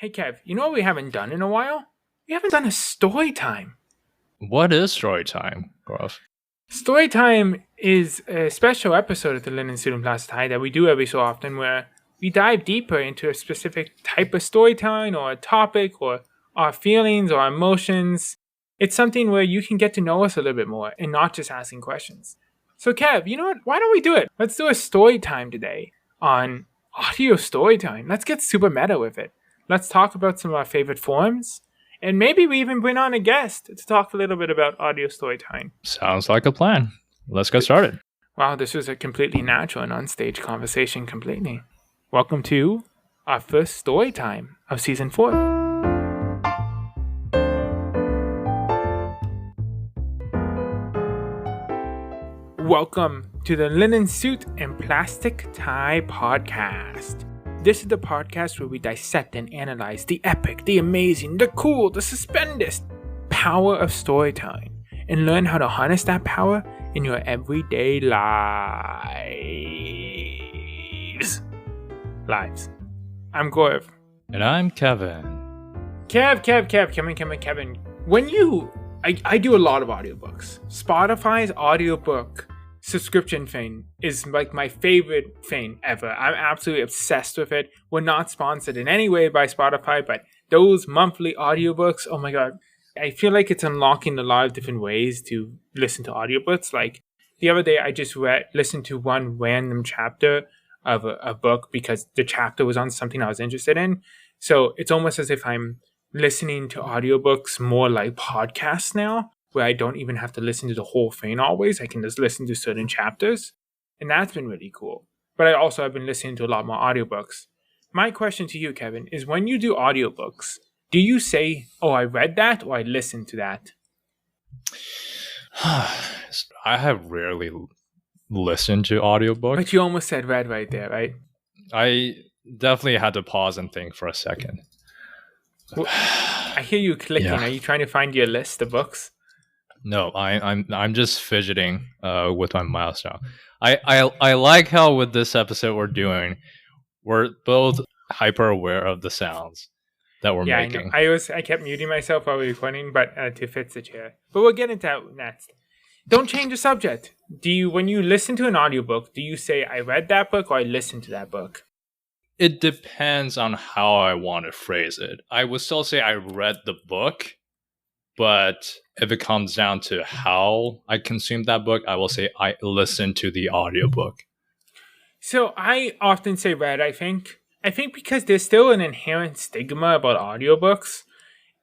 Hey Kev, you know what we haven't done in a while? We haven't done a story time. What is Storytime, Gruff? Story time is a special episode of the Linen Student Plus Tie that we do every so often where we dive deeper into a specific type of storytelling or a topic or our feelings or emotions. It's something where you can get to know us a little bit more and not just asking questions. So Kev, you know what? Why don't we do it? Let's do a story time today on audio story time. Let's get super meta with it. Let's talk about some of our favorite forms. And maybe we even bring on a guest to talk a little bit about audio storytelling. Sounds like a plan. Let's get started. Wow, this was a completely natural and on-stage conversation completely. Welcome to our first story time of season 4. Welcome to the Linen Suit and Plastic Tie podcast. This is the podcast where we dissect and analyze the epic, the amazing, the cool, the stupendous power of storytelling and learn how to harness that power in your everyday lives. I'm Gorv. And I'm Kevin. Kevin. When I do a lot of audiobooks. Spotify's audiobook subscription thing is like my favorite thing ever. I'm absolutely obsessed with it. We're not sponsored in any way by Spotify, but those monthly audiobooks, oh my god. I feel like it's unlocking a lot of different ways to listen to audiobooks. Like the other day I just listened to one random chapter of a book because the chapter was on something I was interested in. So it's almost as if I'm listening to audiobooks more like podcasts now, where I don't even have to listen to the whole thing always. I can just listen to certain chapters. And that's been really cool. But I've been listening to a lot more audiobooks. My question to you, Kevin, is when you do audiobooks, do you say, oh, I read that or I listened to that? I have rarely listened to audiobooks. But you almost said read right there, right? I definitely had to pause and think for a second. Well, I hear you clicking. Yeah. Are you trying to find your list of books? No, I'm just fidgeting with my mouse now. I like how with this episode we're both hyper aware of the sounds that we're making. I kept muting myself while we were recording, but to fit the chair. But we'll get into that next. Don't change the subject. When you listen to an audiobook, do you say I read that book or I listened to that book? It depends on how I want to phrase it. I would still say I read the book, but if it comes down to how I consumed that book, I will say I listened to the audiobook. So I often say read, I think because there's still an inherent stigma about audiobooks.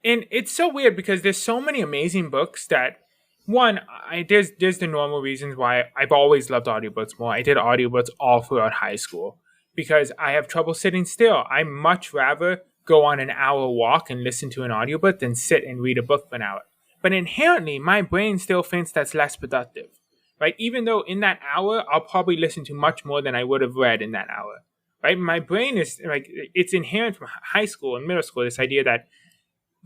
And it's so weird because there's so many amazing books that, one, there's the normal reasons why I've always loved audiobooks more. I did audiobooks all throughout high school because I have trouble sitting still. I much rather go on an hour walk and listen to an audiobook than sit and read a book for an hour. But inherently, my brain still thinks that's less productive, right? Even though in that hour, I'll probably listen to much more than I would have read in that hour, right? My brain is like, it's inherent from high school and middle school, this idea that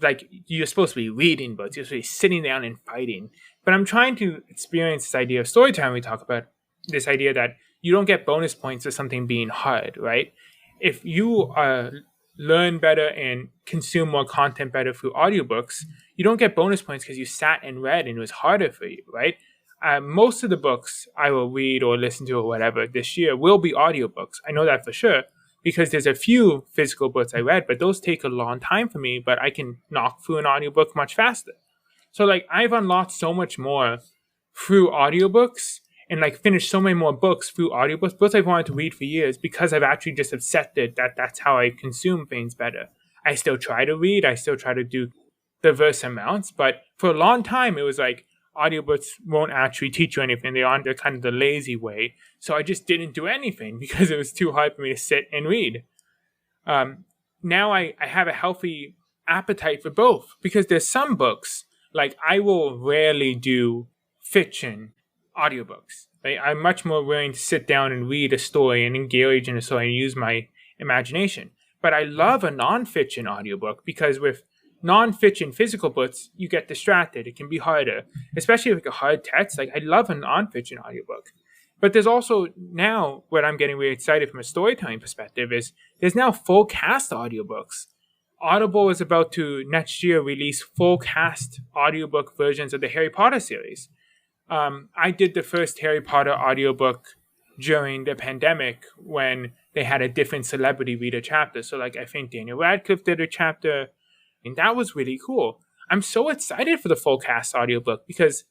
like you're supposed to be reading books, you're supposed to be sitting down and fighting. But I'm trying to experience this idea of storytime we talk about, this idea that you don't get bonus points for something being hard, right? If you learn better and consume more content better through audiobooks, you don't get bonus points because you sat and read and it was harder for you, right? Most of the books I will read or listen to or whatever this year will be audiobooks. I know that for sure because there's a few physical books I read, but those take a long time for me, but I can knock through an audiobook much faster. So like I've unlocked so much more through audiobooks and like finished so many more books through audiobooks, books I've wanted to read for years because I've actually just accepted that that's how I consume things better. I still try to read, I still try to do diverse amounts, but for a long time it was like audiobooks won't actually teach you anything. They're kind of the lazy way. So I just didn't do anything because it was too hard for me to sit and read. Now I have a healthy appetite for both because there's some books, like I will rarely do fiction audiobooks. Right? I'm much more willing to sit down and read a story and engage in a story and use my imagination. But I love a nonfiction audiobook because with nonfiction physical books, you get distracted. It can be harder, especially with like a hard text. Like I love a nonfiction audiobook. But there's also now what I'm getting really excited from a storytelling perspective is there's now full cast audiobooks. Audible is about to next year release full cast audiobook versions of the Harry Potter series. I did the first Harry Potter audiobook during the pandemic when they had a different celebrity read a chapter. So, like, I think Daniel Radcliffe did a chapter, and that was really cool. I'm so excited for the full cast audiobook because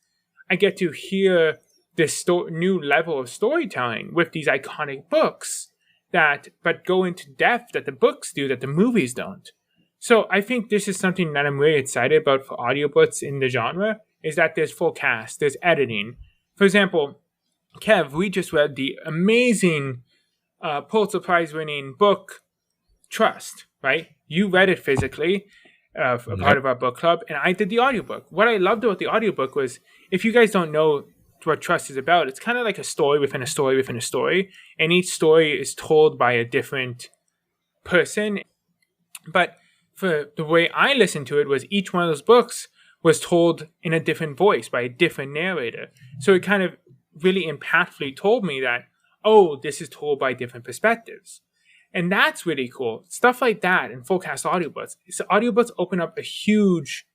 I get to hear this new level of storytelling with these iconic books but go into depth that the books do that the movies don't. So I think this is something that I'm really excited about for audiobooks in the genre, is that there's full cast, there's editing. For example, Kev, we just read the amazing Pulitzer Prize winning book Trust, right? You read it physically, a part of our book club, and I did the audiobook. What I loved about the audiobook was, if you guys don't know what Trust is about, it's kind of like a story within a story within a story, and each story is told by a different person. But for the way I listened to it was each one of those books was told in a different voice by a different narrator. So it kind of really impactfully told me that, oh, this is told by different perspectives. And that's really cool. Stuff like that and full cast audiobooks. So audiobooks open up a huge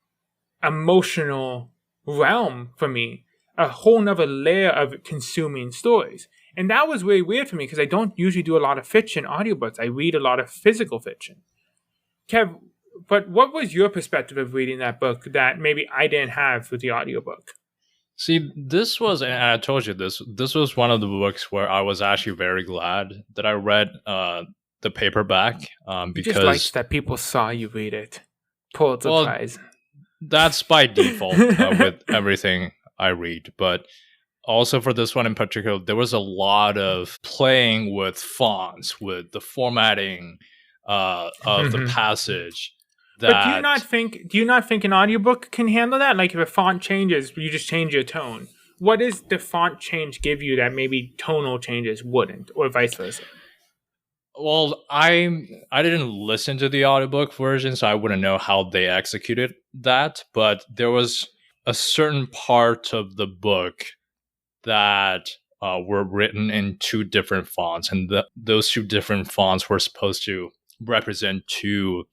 emotional realm for me, a whole nother layer of consuming stories. And that was really weird for me because I don't usually do a lot of fiction audiobooks. I read a lot of physical fiction. Kev, but what was your perspective of reading that book that maybe I didn't have with the audiobook? See, this was, and I told you this was one of the books where I was actually very glad that I read the paperback because just liked that people saw you read it. Pulitzer Prize. That's by default with everything I read, but also for this one in particular, there was a lot of playing with fonts, with the formatting of the passage. But do you not think an audiobook can handle that? Like, if a font changes, you just change your tone. What does the font change give you that maybe tonal changes wouldn't, or vice versa? Well, I didn't listen to the audiobook version, so I wouldn't know how they executed that. But there was a certain part of the book that were written in two different fonts, and those two different fonts were supposed to represent two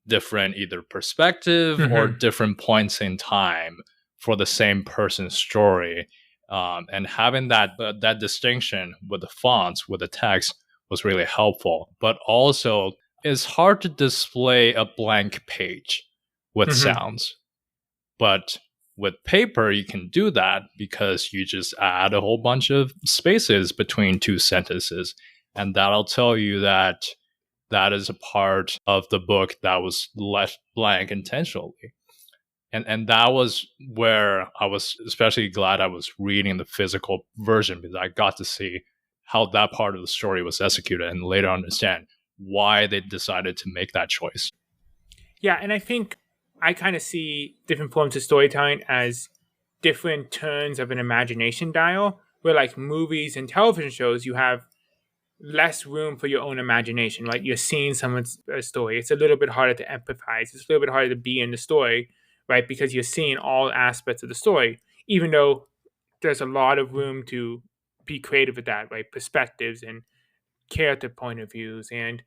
different either perspective or different points in time for the same person's story, and having that distinction with the fonts, with the text, was really helpful. But also, it's hard to display a blank page with sounds, but with paper you can do that because you just add a whole bunch of spaces between two sentences, and that'll tell you that that is a part of the book that was left blank intentionally. And that was where I was especially glad I was reading the physical version, because I got to see how that part of the story was executed and later understand why they decided to make that choice. Yeah, and I think I kind of see different forms of storytelling as different turns of an imagination dial, where like movies and television shows, you have less room for your own imagination, right? You're seeing someone's story. It's a little bit harder to empathize. It's a little bit harder to be in the story, right? Because you're seeing all aspects of the story, even though there's a lot of room to be creative with that, right? Perspectives and character point of views and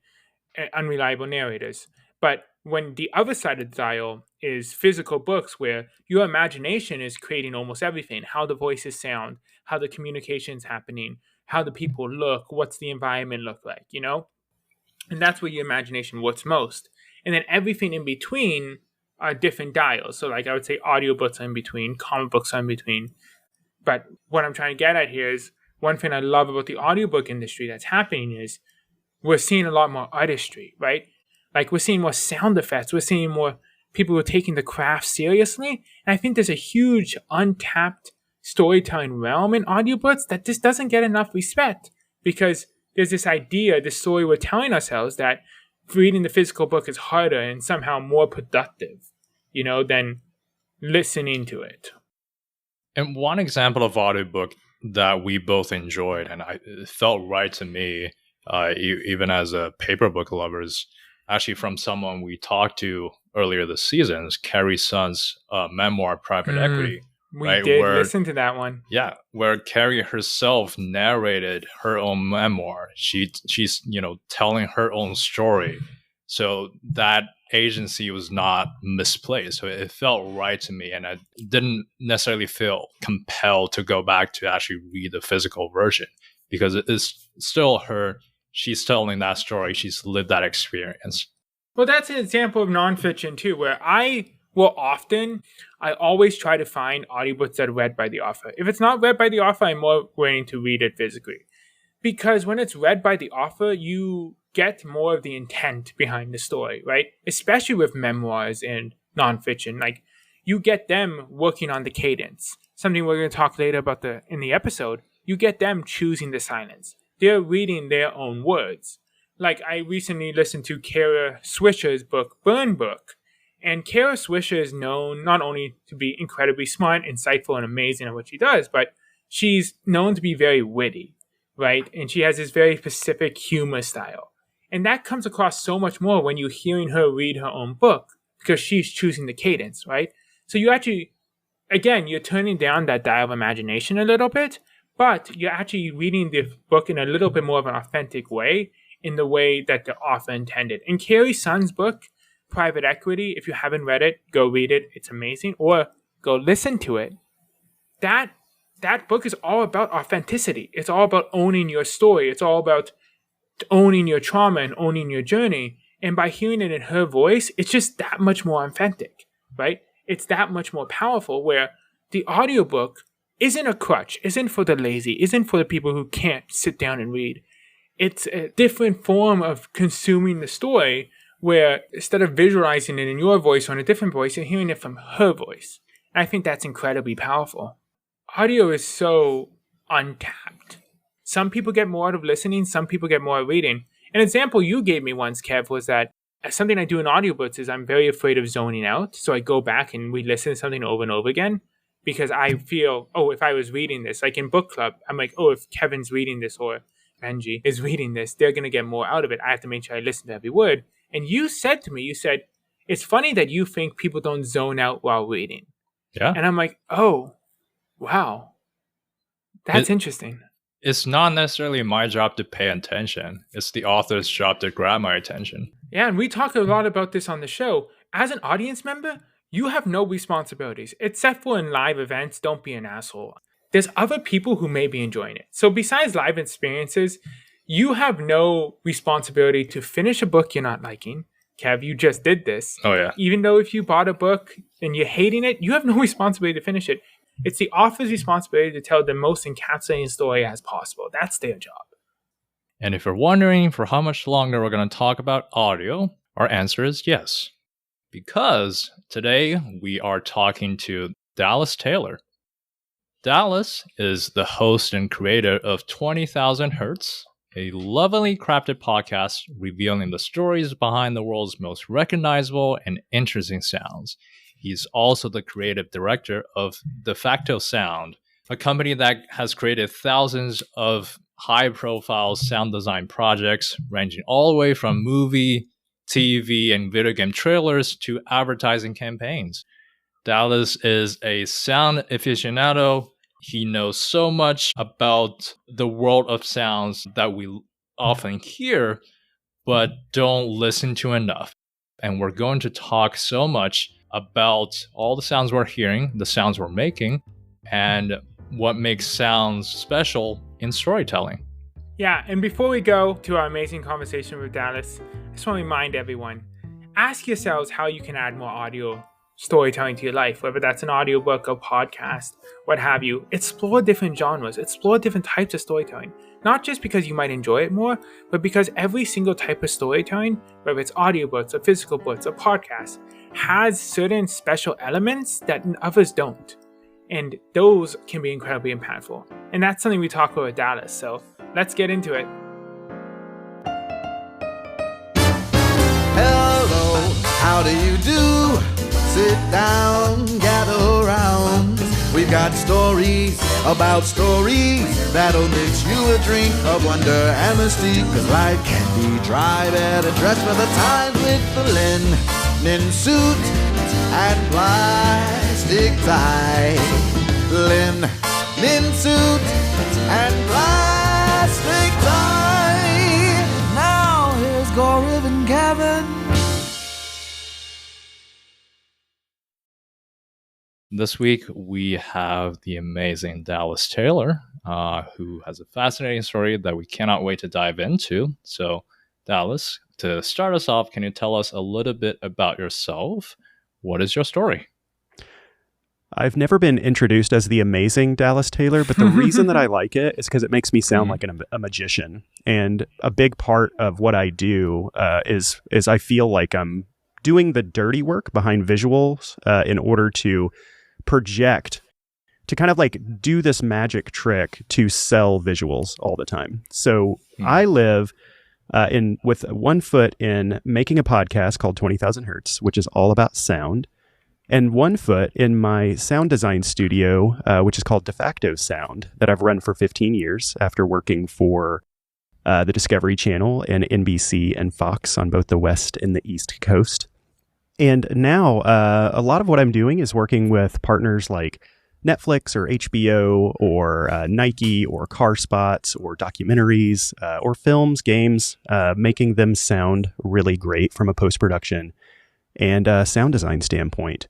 unreliable narrators. But when the other side of the dial is physical books, where your imagination is creating almost everything, how the voices sound, how the communication's happening, how the people look, what's the environment look like, you know? And that's where your imagination works most. And then everything in between are different dials. So like I would say audiobooks are in between, comic books are in between. But what I'm trying to get at here is, one thing I love about the audiobook industry that's happening is we're seeing a lot more artistry, right? Like, we're seeing more sound effects. We're seeing more people who are taking the craft seriously. And I think there's a huge untapped storytelling realm in audiobooks that just doesn't get enough respect, because there's this idea, this story we're telling ourselves, that reading the physical book is harder and somehow more productive, you know, than listening to it. And one example of audiobook that we both enjoyed, and it felt right to me, even as a paper book lover, is actually from someone we talked to earlier this season, is Carrie Sun's memoir, Private Equity. We did listen to that one. Yeah, where Carrie herself narrated her own memoir. She's telling her own story. So that agency was not misplaced. So it felt right to me. And I didn't necessarily feel compelled to go back to actually read the physical version because it is still her. She's telling that story. She's lived that experience. Well, that's an example of nonfiction too, where I always try to find audiobooks that are read by the author. If it's not read by the author, I'm more willing to read it physically. Because when it's read by the author, you get more of the intent behind the story, right? Especially with memoirs and nonfiction. Like, you get them working on the cadence. Something we're going to talk later about in the episode. You get them choosing the silence. They're reading their own words. Like, I recently listened to Kara Swisher's book, Burn Book. And Kara Swisher is known not only to be incredibly smart, insightful, and amazing at what she does, but she's known to be very witty, right? And she has this very specific humor style. And that comes across so much more when you're hearing her read her own book because she's choosing the cadence, right? So you actually, again, you're turning down that dial of imagination a little bit, but you're actually reading the book in a little bit more of an authentic way, in the way that the author intended. And Carrie Sun's book, Private Equity, if you haven't read it, go read it. It's amazing. Or go listen to it. That book is all about authenticity. It's all about owning your story. It's all about owning your trauma and owning your journey. And by hearing it in her voice, it's just that much more authentic, right? It's that much more powerful, where the audiobook isn't a crutch, isn't for the lazy, isn't for the people who can't sit down and read. It's a different form of consuming the story, where instead of visualizing it in your voice or in a different voice, you're hearing it from her voice. And I think that's incredibly powerful. Audio is so untapped. Some people get more out of listening, some people get more out of reading. An example you gave me once, Kev, was that something I do in audiobooks is I'm very afraid of zoning out. So I go back and we listen to something over and over again because I feel, if I was reading this, like in book club, I'm like, if Kevin's reading this or Benji is reading this, they're going to get more out of it. I have to make sure I listen to every word. And you said, it's funny that you think people don't zone out while reading. Yeah. And I'm like, oh, wow. That's interesting. It's not necessarily my job to pay attention. It's the author's job to grab my attention. Yeah, and we talk a lot about this on the show. As an audience member, you have no responsibilities. Except for in live events, don't be an asshole. There's other people who may be enjoying it. So besides live experiences, you have no responsibility to finish a book you're not liking. Kev, you just did this. Oh, yeah. Even though if you bought a book and you're hating it, you have no responsibility to finish it. It's the author's responsibility to tell the most encapsulating story as possible. That's their job. And if you're wondering for how much longer we're going to talk about audio, our answer is yes. Because today we are talking to Dallas Taylor. Dallas is the host and creator of 20,000 Hertz, a lovingly crafted podcast revealing the stories behind the world's most recognizable and interesting sounds. He's also the creative director of De Facto Sound, a company that has created thousands of high-profile sound design projects, ranging all the way from movie, TV, and video game trailers to advertising campaigns. Dallas is a sound aficionado. He knows so much about the world of sounds that we often hear, but don't listen to enough. And we're going to talk so much about all the sounds we're hearing, the sounds we're making, and what makes sounds special in storytelling. Yeah, and before we go to our amazing conversation with Dallas, I just want to remind everyone, ask yourselves how you can add more audio storytelling to your life, whether that's an audiobook, a podcast, what have you. Explore different genres, explore different types of storytelling. Not just because you might enjoy it more, but because every single type of storytelling, whether it's audiobooks or physical books or podcasts, has certain special elements that others don't. And those can be incredibly impactful. And that's something we talk about with Dallas. So let's get into it. Hello, how do you do? Sit down, gather around. We've got stories about stories that'll mix you a drink of wonder and mystique. 'Cause life can be dry, better dressed for the times with the linen suit and plastic tie. Linen suit and plastic tie. Now here's Score Ribbon Kevin. This week, we have the amazing Dallas Taylor, who has a fascinating story that we cannot wait to dive into. So, Dallas, to start us off, can you tell us a little bit about yourself? What is your story? I've never been introduced as the amazing Dallas Taylor, but the reason that I like it is because it makes me sound like a magician. And a big part of what I do is I feel like I'm doing the dirty work behind visuals in order to project, to kind of like do this magic trick to sell visuals all the time. So I live with one foot in making a podcast called 20,000 Hertz, which is all about sound, and one foot in my sound design studio, which is called De Facto Sound, that I've run for 15 years after working for the Discovery Channel and NBC and Fox on both the West and the East Coast. And now a lot of what I'm doing is working with partners like Netflix or HBO or Nike or car spots or documentaries or films, games, making them sound really great from a post-production and sound design standpoint.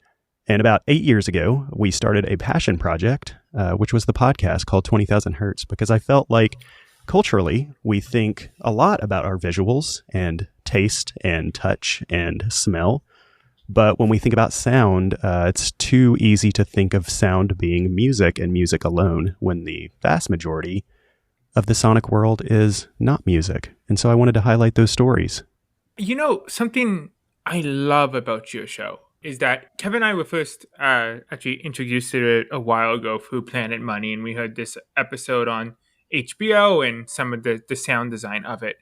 And about 8 years ago, we started a passion project, which was the podcast called 20,000 Hertz, because I felt like culturally, we think a lot about our visuals and taste and touch and smell. But when we think about sound, it's too easy to think of sound being music and music alone, when the vast majority of the sonic world is not music. And so I wanted to highlight those stories. You know, something I love about your show is that Kevin and I were first actually introduced to it a while ago through Planet Money, and we heard this episode on HBO and some of the sound design of it.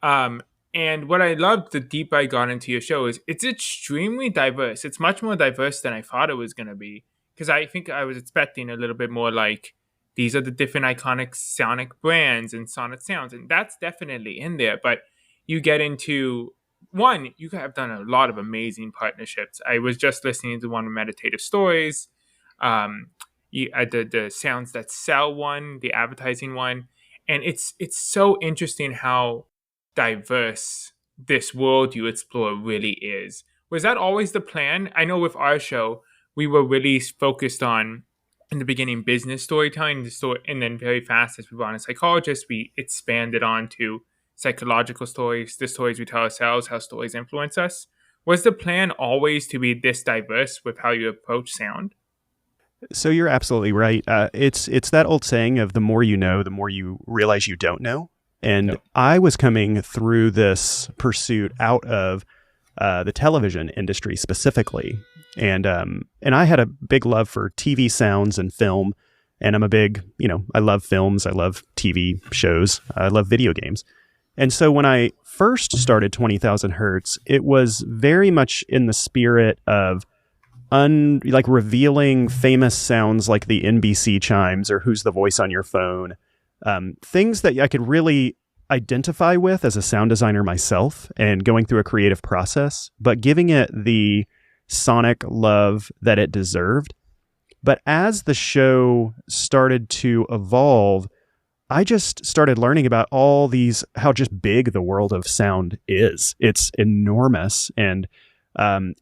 And what I loved, the deeper I got into your show, is it's extremely diverse. It's much more diverse than I thought it was going to be, because I think I was expecting a little bit more like, these are the different iconic sonic brands and sonic sounds, and that's definitely in there. But you get into, one, you have done a lot of amazing partnerships. I was just listening to one of Meditative Stories, the Sounds That Sell one, the advertising one, and it's so interesting how diverse this world you explore really is. Was that always the plan? I know with our show, we were really focused on, in the beginning, business storytelling, and then very fast, as we brought in psychologists, we expanded on to psychological stories, the stories we tell ourselves, how stories influence us. Was the plan always to be this diverse with how you approach sound? So you're absolutely right. It's that old saying of the more you know, the more you realize you don't know. And yep. I was coming through this pursuit out of the television industry specifically. And I had a big love for TV sounds and film. And I'm a big, I love films. I love TV shows. I love video games. And so when I first started 20,000 Hertz, it was very much in the spirit of revealing famous sounds like the NBC chimes or Who's the Voice on Your Phone. Things that I could really identify with as a sound designer myself and going through a creative process, but giving it the sonic love that it deserved. But as the show started to evolve, I just started learning about all these, how just big the world of sound is. It's enormous, and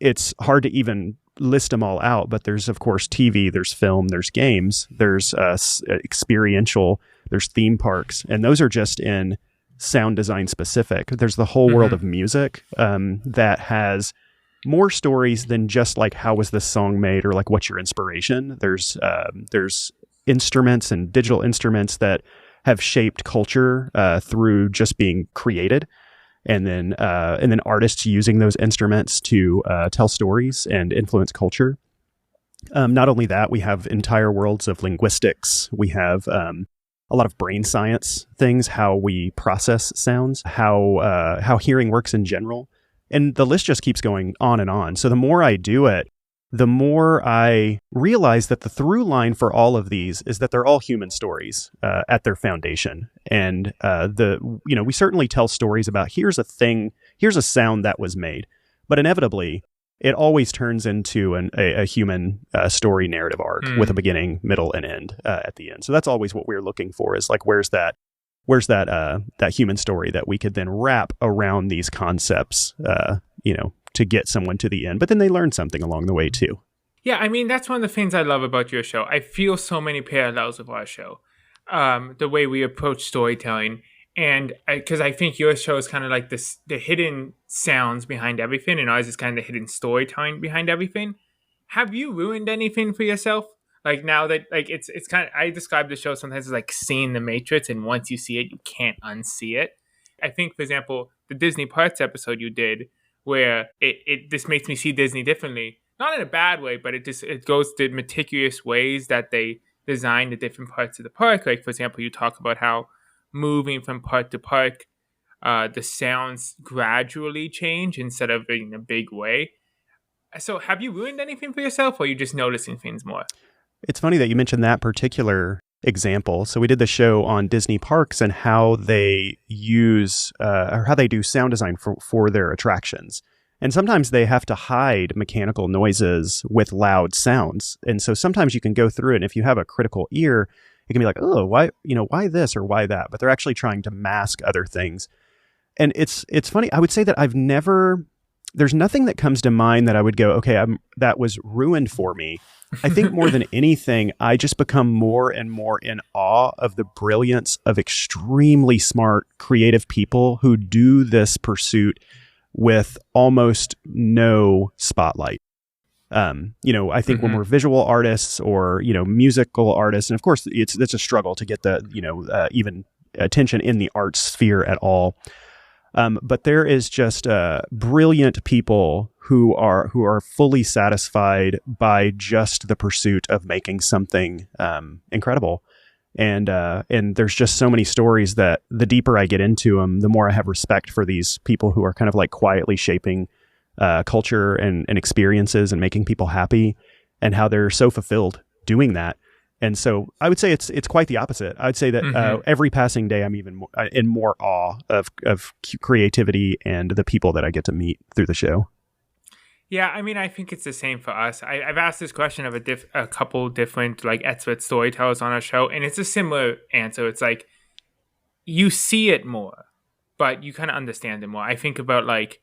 it's hard to even list them all out, but there's, of course, TV, there's film, there's games, there's experiential, there's theme parks, and those are just in sound design specific. There's the whole world of music that has more stories than just like, how was this song made, or like, what's your inspiration? There's instruments and digital instruments that have shaped culture through just being created. And then artists using those instruments to tell stories and influence culture. Not only that, we have entire worlds of linguistics. We have a lot of brain science things, how we process sounds, how hearing works in general. And the list just keeps going on and on. So the more I do it, the more I realize that the through line for all of these is that they're all human stories at their foundation. And we certainly tell stories about here's a sound that was made, but inevitably it always turns into a human story narrative arc with a beginning, middle, and end at the end. So that's always what we're looking for, is like, where's that where's that human story that we could then wrap around these concepts, to get someone to the end. But then they learn something along the way too. Yeah, I mean, that's one of the things I love about your show. I feel so many parallels with our show. The way we approach storytelling. And because I think your show is kind of like this, the hidden sounds behind everything, and ours is kind of the hidden storytelling behind everything. Have you ruined anything for yourself? Like now that it's kind of, I describe the show sometimes as like seeing the Matrix, and once you see it, you can't unsee it. I think, for example, the Disney Parks episode you did, where it this makes me see Disney differently, not in a bad way, but it goes to meticulous ways that they design the different parts of the park. Like, for example, you talk about how moving from park to park, the sounds gradually change instead of in a big way. So have you ruined anything for yourself, or are you just noticing things more? It's funny that you mentioned that particular example. So we did the show on Disney parks and how they use or how they do sound design for their attractions. And sometimes they have to hide mechanical noises with loud sounds. And so sometimes you can go through it, and if you have a critical ear, it can be like, oh, why this or why that? But they're actually trying to mask other things. And it's funny. I would say that there's nothing that comes to mind that I would go, okay, that was ruined for me. I think more than anything, I just become more and more in awe of the brilliance of extremely smart, creative people who do this pursuit with almost no spotlight. I think when we're visual artists or, musical artists, and of course it's a struggle to get the, even attention in the art sphere at all. But there is just brilliant people who are fully satisfied by just the pursuit of making something incredible. And there's just so many stories that the deeper I get into them, the more I have respect for these people who are kind of like quietly shaping culture and experiences and making people happy, and how they're so fulfilled doing that. And so I would say it's quite the opposite. I would say that every passing day, I'm even more, in more awe of creativity and the people that I get to meet through the show. Yeah, I mean, I think it's the same for us. I've asked this question of a couple different like expert storytellers on our show, and it's a similar answer. It's like you see it more, but you kind of understand it more. I think about like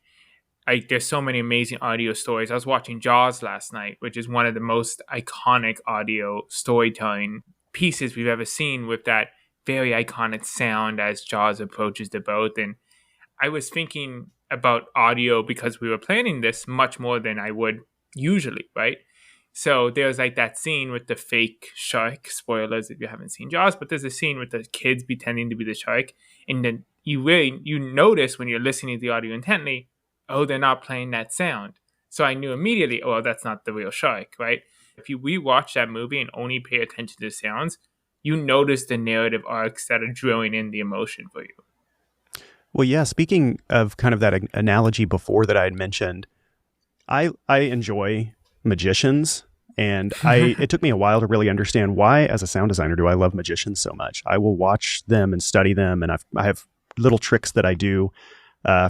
there's so many amazing audio stories. I was watching Jaws last night, which is one of the most iconic audio storytelling pieces we've ever seen, with that very iconic sound as Jaws approaches the boat. And I was thinking about audio because we were planning this much more than I would usually, right? So there's like that scene with the fake shark, spoilers if you haven't seen Jaws, but there's a scene with the kids pretending to be the shark. And then you notice when you're listening to the audio intently, oh, they're not playing that sound. So I knew immediately, oh, that's not the real shark, right? If you rewatch that movie and only pay attention to the sounds, you notice the narrative arcs that are drilling in the emotion for you. Well, yeah, speaking of kind of that analogy before that I had mentioned, I enjoy magicians, and it took me a while to really understand why, as a sound designer, do I love magicians so much. I will watch them and study them, and I have little tricks that I do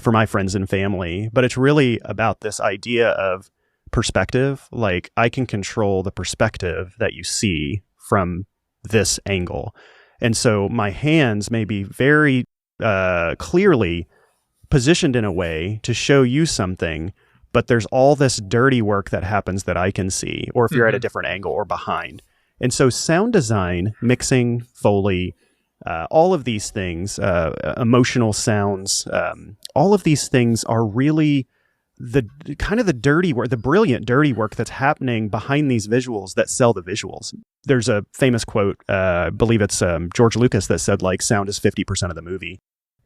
for my friends and family, but it's really about this idea of perspective. Like, I can control the perspective that you see from this angle. And so my hands may be very clearly positioned in a way to show you something, but there's all this dirty work that happens that I can see, or if you're at a different angle or behind. And so sound design, mixing, Foley, all of these things, emotional sounds, all of these things are really the kind of the dirty work, the brilliant dirty work that's happening behind these visuals that sell the visuals. There's a famous quote, I believe it's George Lucas, that said, like, sound is 50% of the movie.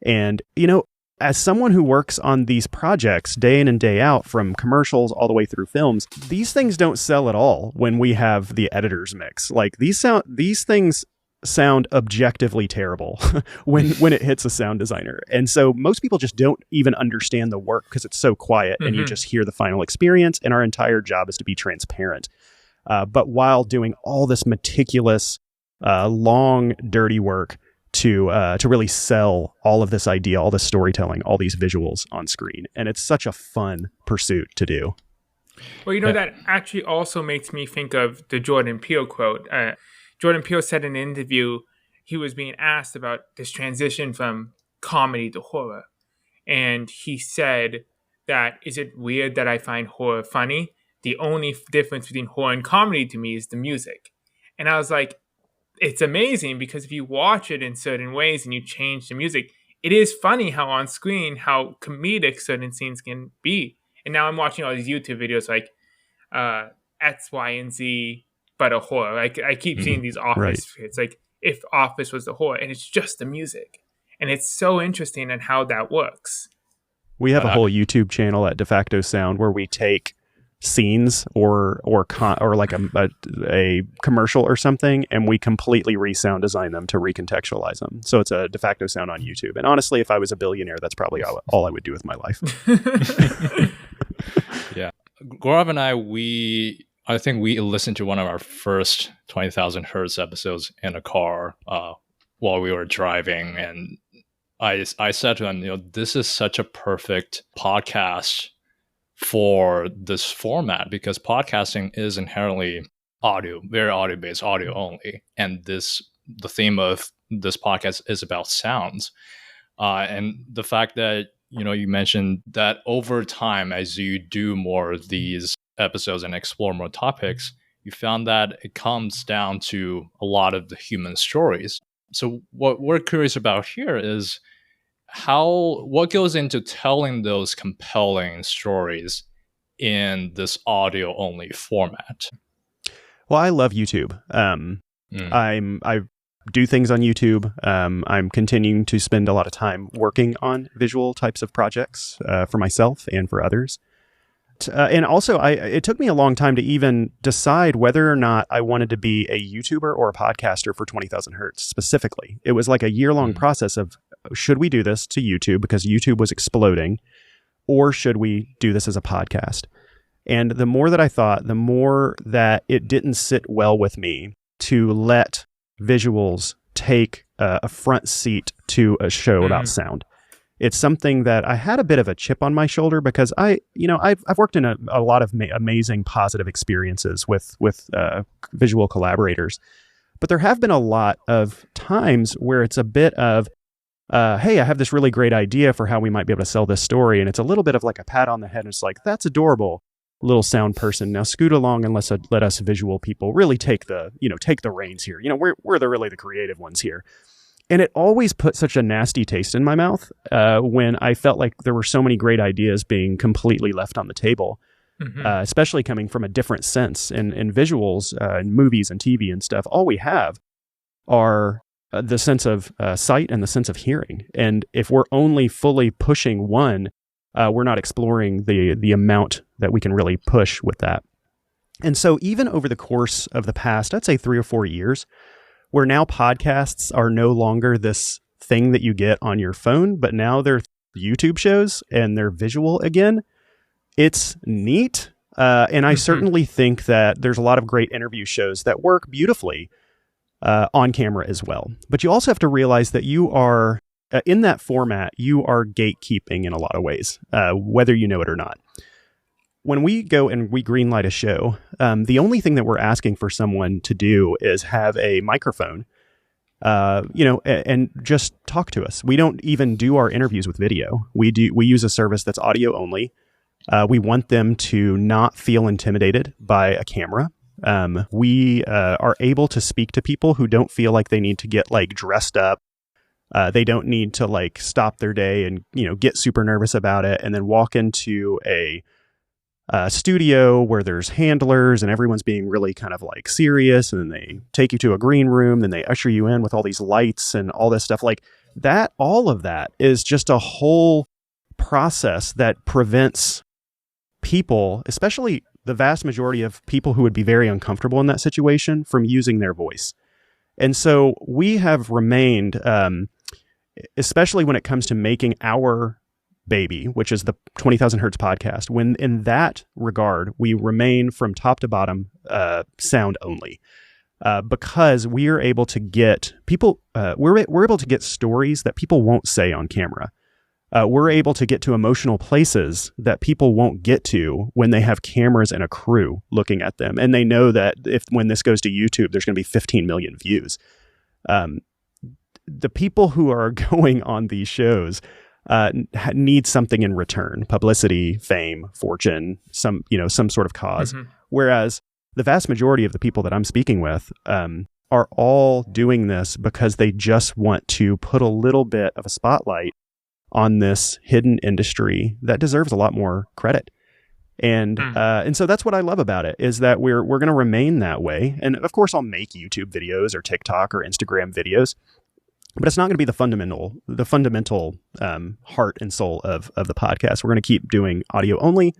And, as someone who works on these projects day in and day out, from commercials all the way through films, these things don't sell at all when we have the editor's mix. Like, these things sound objectively terrible when it hits a sound designer. And so most people just don't even understand the work because it's so quiet, and you just hear the final experience. And our entire job is to be transparent. But while doing all this meticulous, long, dirty work to really sell all of this idea, all this storytelling, all these visuals on screen. And it's such a fun pursuit to do. Well, that actually also makes me think of the Jordan Peele quote. Jordan Peele said in an interview he was being asked about this transition from comedy to horror. And he said that, is it weird that I find horror funny? The only difference between horror and comedy to me is the music. And I was like, it's amazing, because if you watch it in certain ways and you change the music, it is funny how on screen, how comedic certain scenes can be. And now I'm watching all these YouTube videos like X, Y, and Z, but a horror. Like I keep seeing these Office. It's like if Office was the horror, and it's just the music. And it's so interesting in how that works. We have a whole YouTube channel at De Facto Sound where we take scenes or like a commercial or something, and we completely re-sound design them to recontextualize them. So it's a De Facto Sound on YouTube. And honestly, if I was a billionaire, that's probably all I would do with my life. Yeah. Gaurav and I think we listened to one of our first 20,000 Hertz episodes in a car while we were driving. And I said to him, this is such a perfect podcast for this format, because podcasting is inherently audio, very audio based, audio only. And the theme of this podcast is about sounds. And the fact that, you mentioned that over time, as you do more of these episodes and explore more topics, you found that it comes down to a lot of the human stories. So what we're curious about here is what goes into telling those compelling stories in this audio only format? Well, I love YouTube. I do things on YouTube. I'm continuing to spend a lot of time working on visual types of projects for myself and for others. And also, it took me a long time to even decide whether or not I wanted to be a YouTuber or a podcaster for 20,000 Hertz specifically. It was like a year-long process of, should we do this to YouTube because YouTube was exploding, or should we do this as a podcast? And the more that I thought, the more that it didn't sit well with me to let visuals take a front seat to a show about sound. It's something that I had a bit of a chip on my shoulder because I've worked in a lot of amazing positive experiences with visual collaborators, but there have been a lot of times where it's a bit of, hey, I have this really great idea for how we might be able to sell this story, and it's a little bit of like a pat on the head, and it's like, that's adorable, little sound person. Now scoot along and let us visual people really take the reins here. We're really the creative ones here. And it always put such a nasty taste in my mouth when I felt like there were so many great ideas being completely left on the table, especially coming from a different sense. In visuals, in movies and TV and stuff, all we have are the sense of sight and the sense of hearing. And if we're only fully pushing one, we're not exploring the amount that we can really push with that. And so even over the course of the past, I'd say 3 or 4 years, where now podcasts are no longer this thing that you get on your phone, but now they're YouTube shows and they're visual again. It's neat. And I certainly think that there's a lot of great interview shows that work beautifully on camera as well. But you also have to realize that you are, in that format, you are gatekeeping in a lot of ways, whether you know it or not. When we go and we greenlight a show, the only thing that we're asking for someone to do is have a microphone, and just talk to us. We don't even do our interviews with video. We use a service that's audio only. We want them to not feel intimidated by a camera. We are able to speak to people who don't feel like they need to get dressed up. They don't need to stop their day and get super nervous about it and then walk into a studio where there's handlers and everyone's being really kind of serious, and then they take you to a green room, then they usher you in with all these lights and all this stuff like that. All of that is just a whole process that prevents people, especially the vast majority of people who would be very uncomfortable in that situation, from using their voice. And so we have remained, especially when it comes to making our baby, which is the 20,000 Hertz podcast, when in that regard, we remain from top to bottom sound only, because we are able to get people, we're able to get stories that people won't say on camera. We're able to get to emotional places that people won't get to when they have cameras and a crew looking at them. And they know that when this goes to YouTube, there's going to be 15 million views. the people who are going on these shows need something in return: publicity, fame, fortune, some sort of cause. Mm-hmm. Whereas the vast majority of the people that I'm speaking with are all doing this because they just want to put a little bit of a spotlight on this hidden industry that deserves a lot more credit. And so that's what I love about it, is that we're going to remain that way. And of course, I'll make YouTube videos or TikTok or Instagram videos, but it's not going to be the fundamental heart and soul of the podcast. We're going to keep doing audio only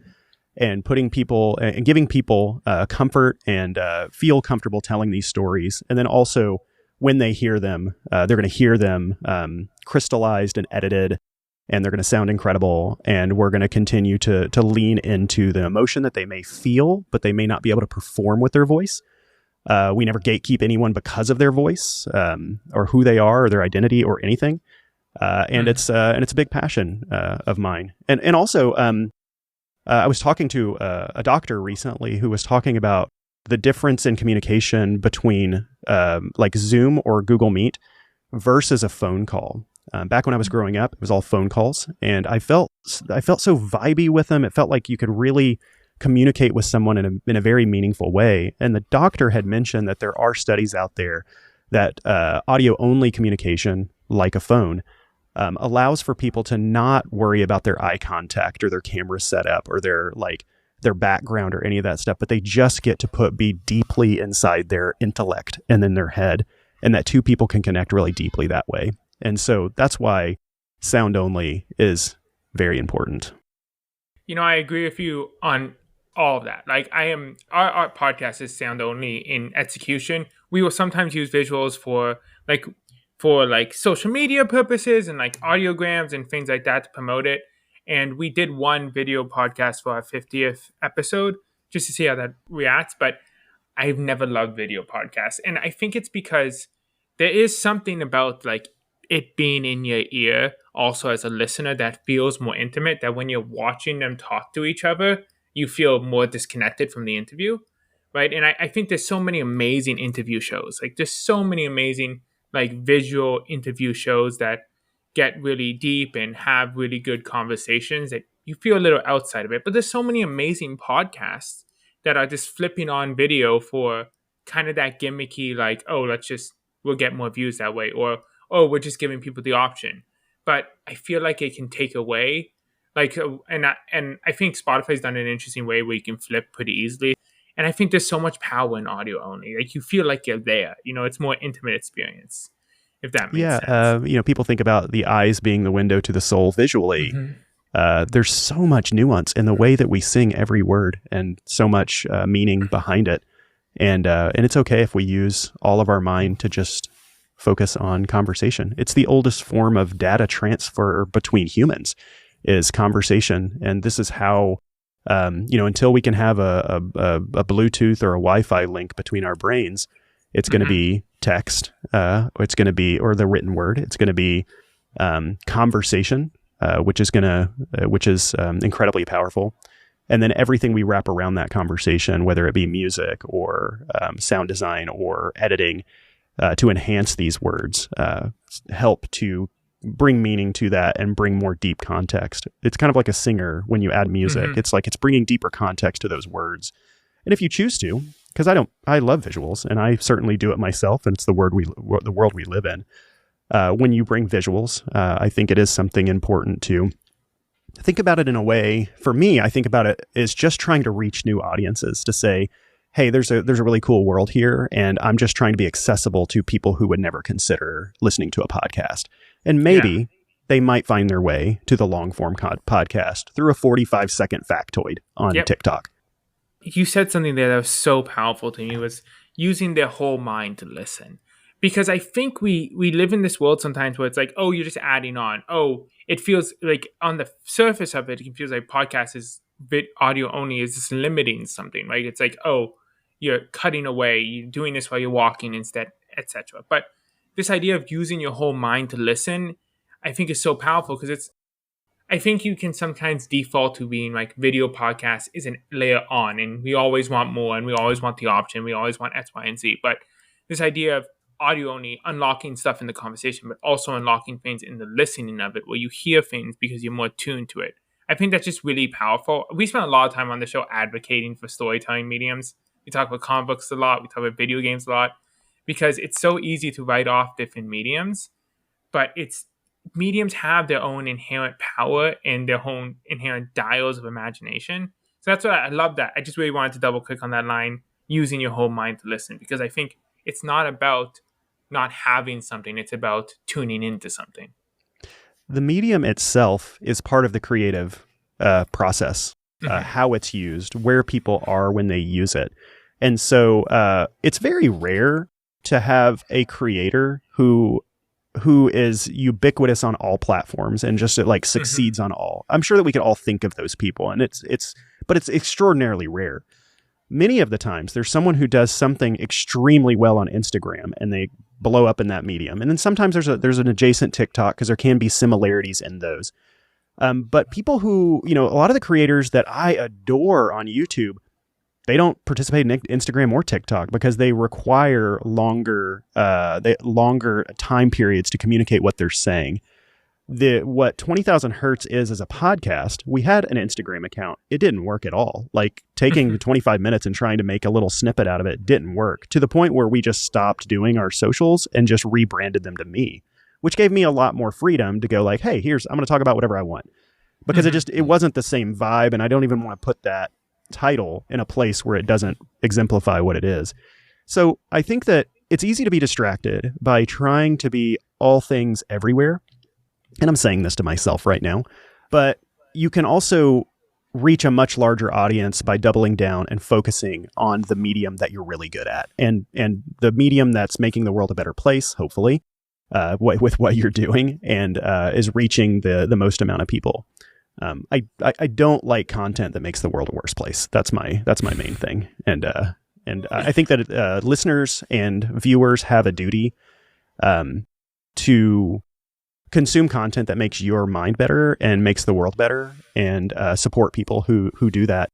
and putting people and giving people comfort and feel comfortable telling these stories. And then also, when they hear them, they're going to hear them crystallized and edited, and they're going to sound incredible. And we're going to continue to lean into the emotion that they may feel, but they may not be able to perform with their voice. We never gatekeep anyone because of their voice or who they are or their identity or anything. And it's a big passion of mine. And also, I was talking to a doctor recently who was talking about the difference in communication between like Zoom or Google Meet versus a phone call. Back when I was growing up, it was all phone calls, and I felt so vibey with them. It felt like you could really communicate with someone in a very meaningful way. And the doctor had mentioned that there are studies out there that audio only communication, like a phone, allows for people to not worry about their eye contact or their camera setup or their background or any of that stuff, but they just get to be deeply inside their intellect and in their head, and that two people can connect really deeply that way. And so that's why sound only is very important. I agree with you on all of that. Like, our podcast is sound only in execution. We will sometimes use visuals for social media purposes and like audiograms and things like that to promote it. And we did one video podcast for our 50th episode just to see how that reacts. But I've never loved video podcasts. And I think it's because there is something about like it being in your ear also as a listener that feels more intimate, that when you're watching them talk to each other, you feel more disconnected from the interview, right? And I think there's so many amazing interview shows. Like, there's so many amazing like visual interview shows that get really deep and have really good conversations that you feel a little outside of it. But there's so many amazing podcasts that are just flipping on video for kind of that gimmicky, like, oh, we'll get more views that way, or oh, we're just giving people the option. But I feel like it can take away, and I think Spotify's done an interesting way where you can flip pretty easily. And I think there's so much power in audio only. Like, you feel like you're there. It's more intimate experience, if that makes sense. People think about the eyes being the window to the soul visually. Mm-hmm. There's so much nuance in the way that we sing every word, and so much meaning behind it. And it's okay if we use all of our mind to just focus on conversation. It's the oldest form of data transfer between humans, is conversation. And this is how, until we can have a Bluetooth or a Wi-Fi link between our brains, it's going to be text, it's going to be, or the written word, it's going to be conversation, which is incredibly powerful. And then everything we wrap around that conversation, whether it be music or sound design or editing, to enhance these words, help to bring meaning to that and bring more deep context. It's kind of like a singer when you add music. Mm-hmm. It's like it's bringing deeper context to those words. And if you choose to, because I love visuals, and I certainly do it myself, and it's the world we live in. When you bring visuals, I think it is something important to think about it in a way. For me, I think about it as just trying to reach new audiences, to say, hey, there's a really cool world here, and I'm just trying to be accessible to people who would never consider listening to a podcast. And maybe they might find their way to the long-form podcast through a 45-second factoid on TikTok. You said something there that was so powerful to me, was using their whole mind to listen. Because I think we live in this world sometimes where it's like, oh, you're just adding on. Oh, it feels like on the surface of it, it feels like podcast is audio only is just limiting something, right? It's like, oh, you're cutting away, you're doing this while you're walking instead, etc. But this idea of using your whole mind to listen, I think is so powerful, because I think you can sometimes default to being like video podcast is a layer on, and we always want more, and we always want the option, we always want X, Y, and Z. But this idea of audio only unlocking stuff in the conversation, but also unlocking things in the listening of it, where you hear things because you're more tuned to it. I think that's just really powerful. We spent a lot of time on the show advocating for storytelling mediums. We talk about comic books a lot. We talk about video games a lot, because it's so easy to write off different mediums, but mediums have their own inherent power and their own inherent dials of imagination. So that's why I love that. I just really wanted to double click on that line, using your whole mind to listen, because I think it's not about not having something. It's about tuning into something. The medium itself is part of the creative process, how it's used, where people are when they use it. And so it's very rare to have a creator who is ubiquitous on all platforms and just like succeeds on all. I'm sure that we could all think of those people, and it's extraordinarily rare. Many of the times there's someone who does something extremely well on Instagram and they blow up in that medium. And then sometimes there's an adjacent TikTok, because there can be similarities in those. But people who, a lot of the creators that I adore on YouTube, they don't participate in Instagram or TikTok because they require longer time periods to communicate what they're saying. What 20,000 Hertz is as a podcast, we had an Instagram account. It didn't work at all. Like taking 25 minutes and trying to make a little snippet out of it didn't work, to the point where we just stopped doing our socials and just rebranded them to me, which gave me a lot more freedom to go like, hey, I'm going to talk about whatever I want, because it wasn't the same vibe. And I don't even want to put that title in a place where it doesn't exemplify what it is. So I think that it's easy to be distracted by trying to be all things everywhere. And I'm saying this to myself right now, but you can also reach a much larger audience by doubling down and focusing on the medium that you're really good at, and the medium that's making the world a better place, hopefully, with what you're doing, and is reaching the most amount of people. I don't like content that makes the world a worse place. That's my main thing, and I think that listeners and viewers have a duty to consume content that makes your mind better and makes the world better, and support people who do that,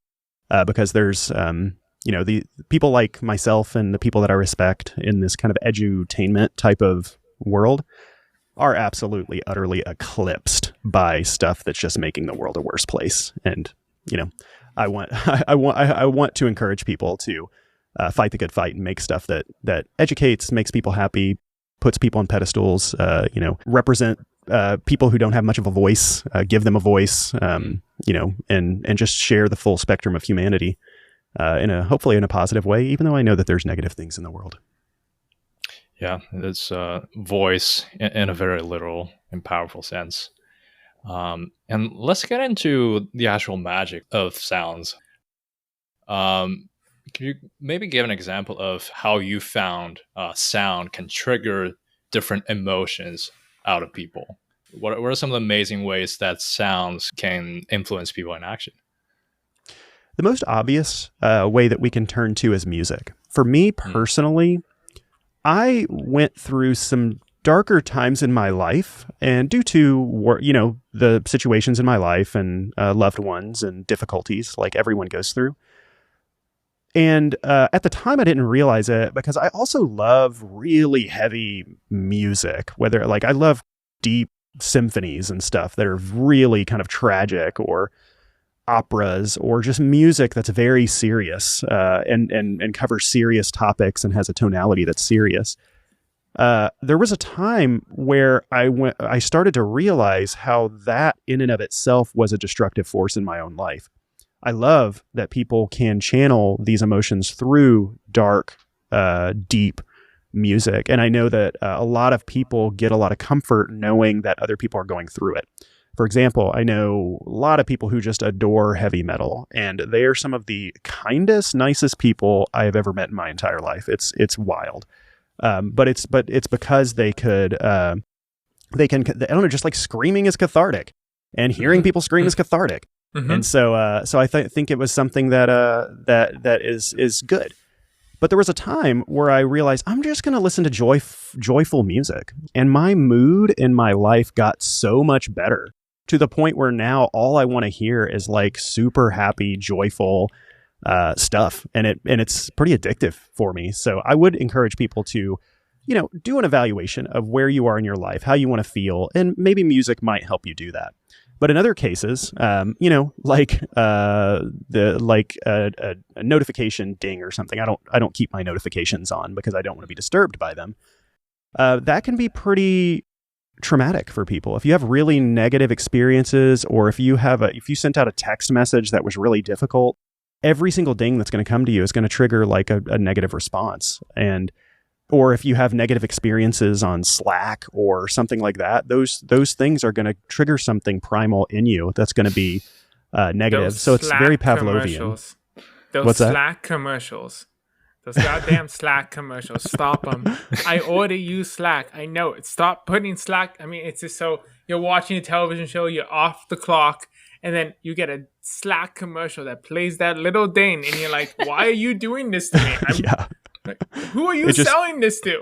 because there's the people like myself and the people that I respect in this kind of edutainment type of world are absolutely utterly eclipsed by stuff that's just making the world a worse place. And I want to encourage people to fight the good fight and make stuff that educates, makes people happy, puts people on pedestals, represent people who don't have much of a voice, give them a voice, and just share the full spectrum of humanity hopefully in a positive way, even though I know that there's negative things in the world. Yeah, it's voice in a very literal and powerful sense. And let's get into the actual magic of sounds. Can you maybe give an example of how you found sound can trigger different emotions out of people? What are some of the amazing ways that sounds can influence people in action? The most obvious way that we can turn to is music. For me personally, I went through some darker times in my life, and due to the situations in my life and loved ones and difficulties like everyone goes through. And at the time, I didn't realize it, because I also love really heavy music, I love deep symphonies and stuff that are really kind of tragic, or operas, or just music that's very serious and covers serious topics and has a tonality that's serious. There was a time where I started to realize how that in and of itself was a destructive force in my own life. I love that people can channel these emotions through dark, deep music. And I know that a lot of people get a lot of comfort knowing that other people are going through it. For example, I know a lot of people who just adore heavy metal, and they are some of the kindest, nicest people I have ever met in my entire life. It's wild. But it's because they can, I don't know, just like screaming is cathartic, and hearing people scream is cathartic. Mm-hmm. And so I think it was something that is good. But there was a time where I realized I'm just going to listen to joyful music, and my mood in my life got so much better, to the point where now all I want to hear is like super happy, joyful stuff, and it's pretty addictive for me. So I would encourage people to do an evaluation of where you are in your life, how you want to feel, and maybe music might help you do that. But in other cases, like a notification ding or something, I don't keep my notifications on because I don't want to be disturbed by them. That can be pretty traumatic for people. If you have really negative experiences, or if you sent out a text message that was really difficult, every single ding that's going to come to you is going to trigger like a negative response. Or if you have negative experiences on Slack or something like that, those things are going to trigger something primal in you that's going to be negative. Those So it's Slack very Pavlovian. commercials. Those What's that? Slack commercials. Those goddamn Slack commercials. Stop them. I already use Slack. I know it. Stop putting Slack. I mean, it's just so you're watching a television show, you're off the clock, and then you get a Slack commercial that plays that little ding, and you're like, why are you doing this to me? Yeah. Like, who are you selling this to?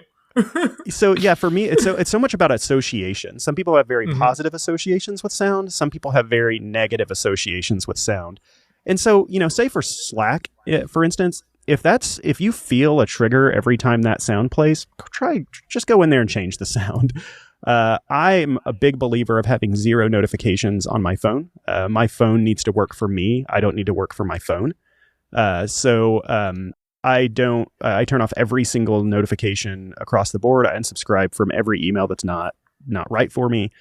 So yeah, for me, it's so much about association. Some people have very positive associations with sound. Some people have very negative associations with sound. And so, say for Slack, for instance, if you feel a trigger every time that sound plays, just go in there and change the sound. I'm a big believer of having 0 notifications on my phone. My phone needs to work for me. I don't need to work for my phone. I turn off every single notification across the board. I unsubscribe from every email that's not right for me.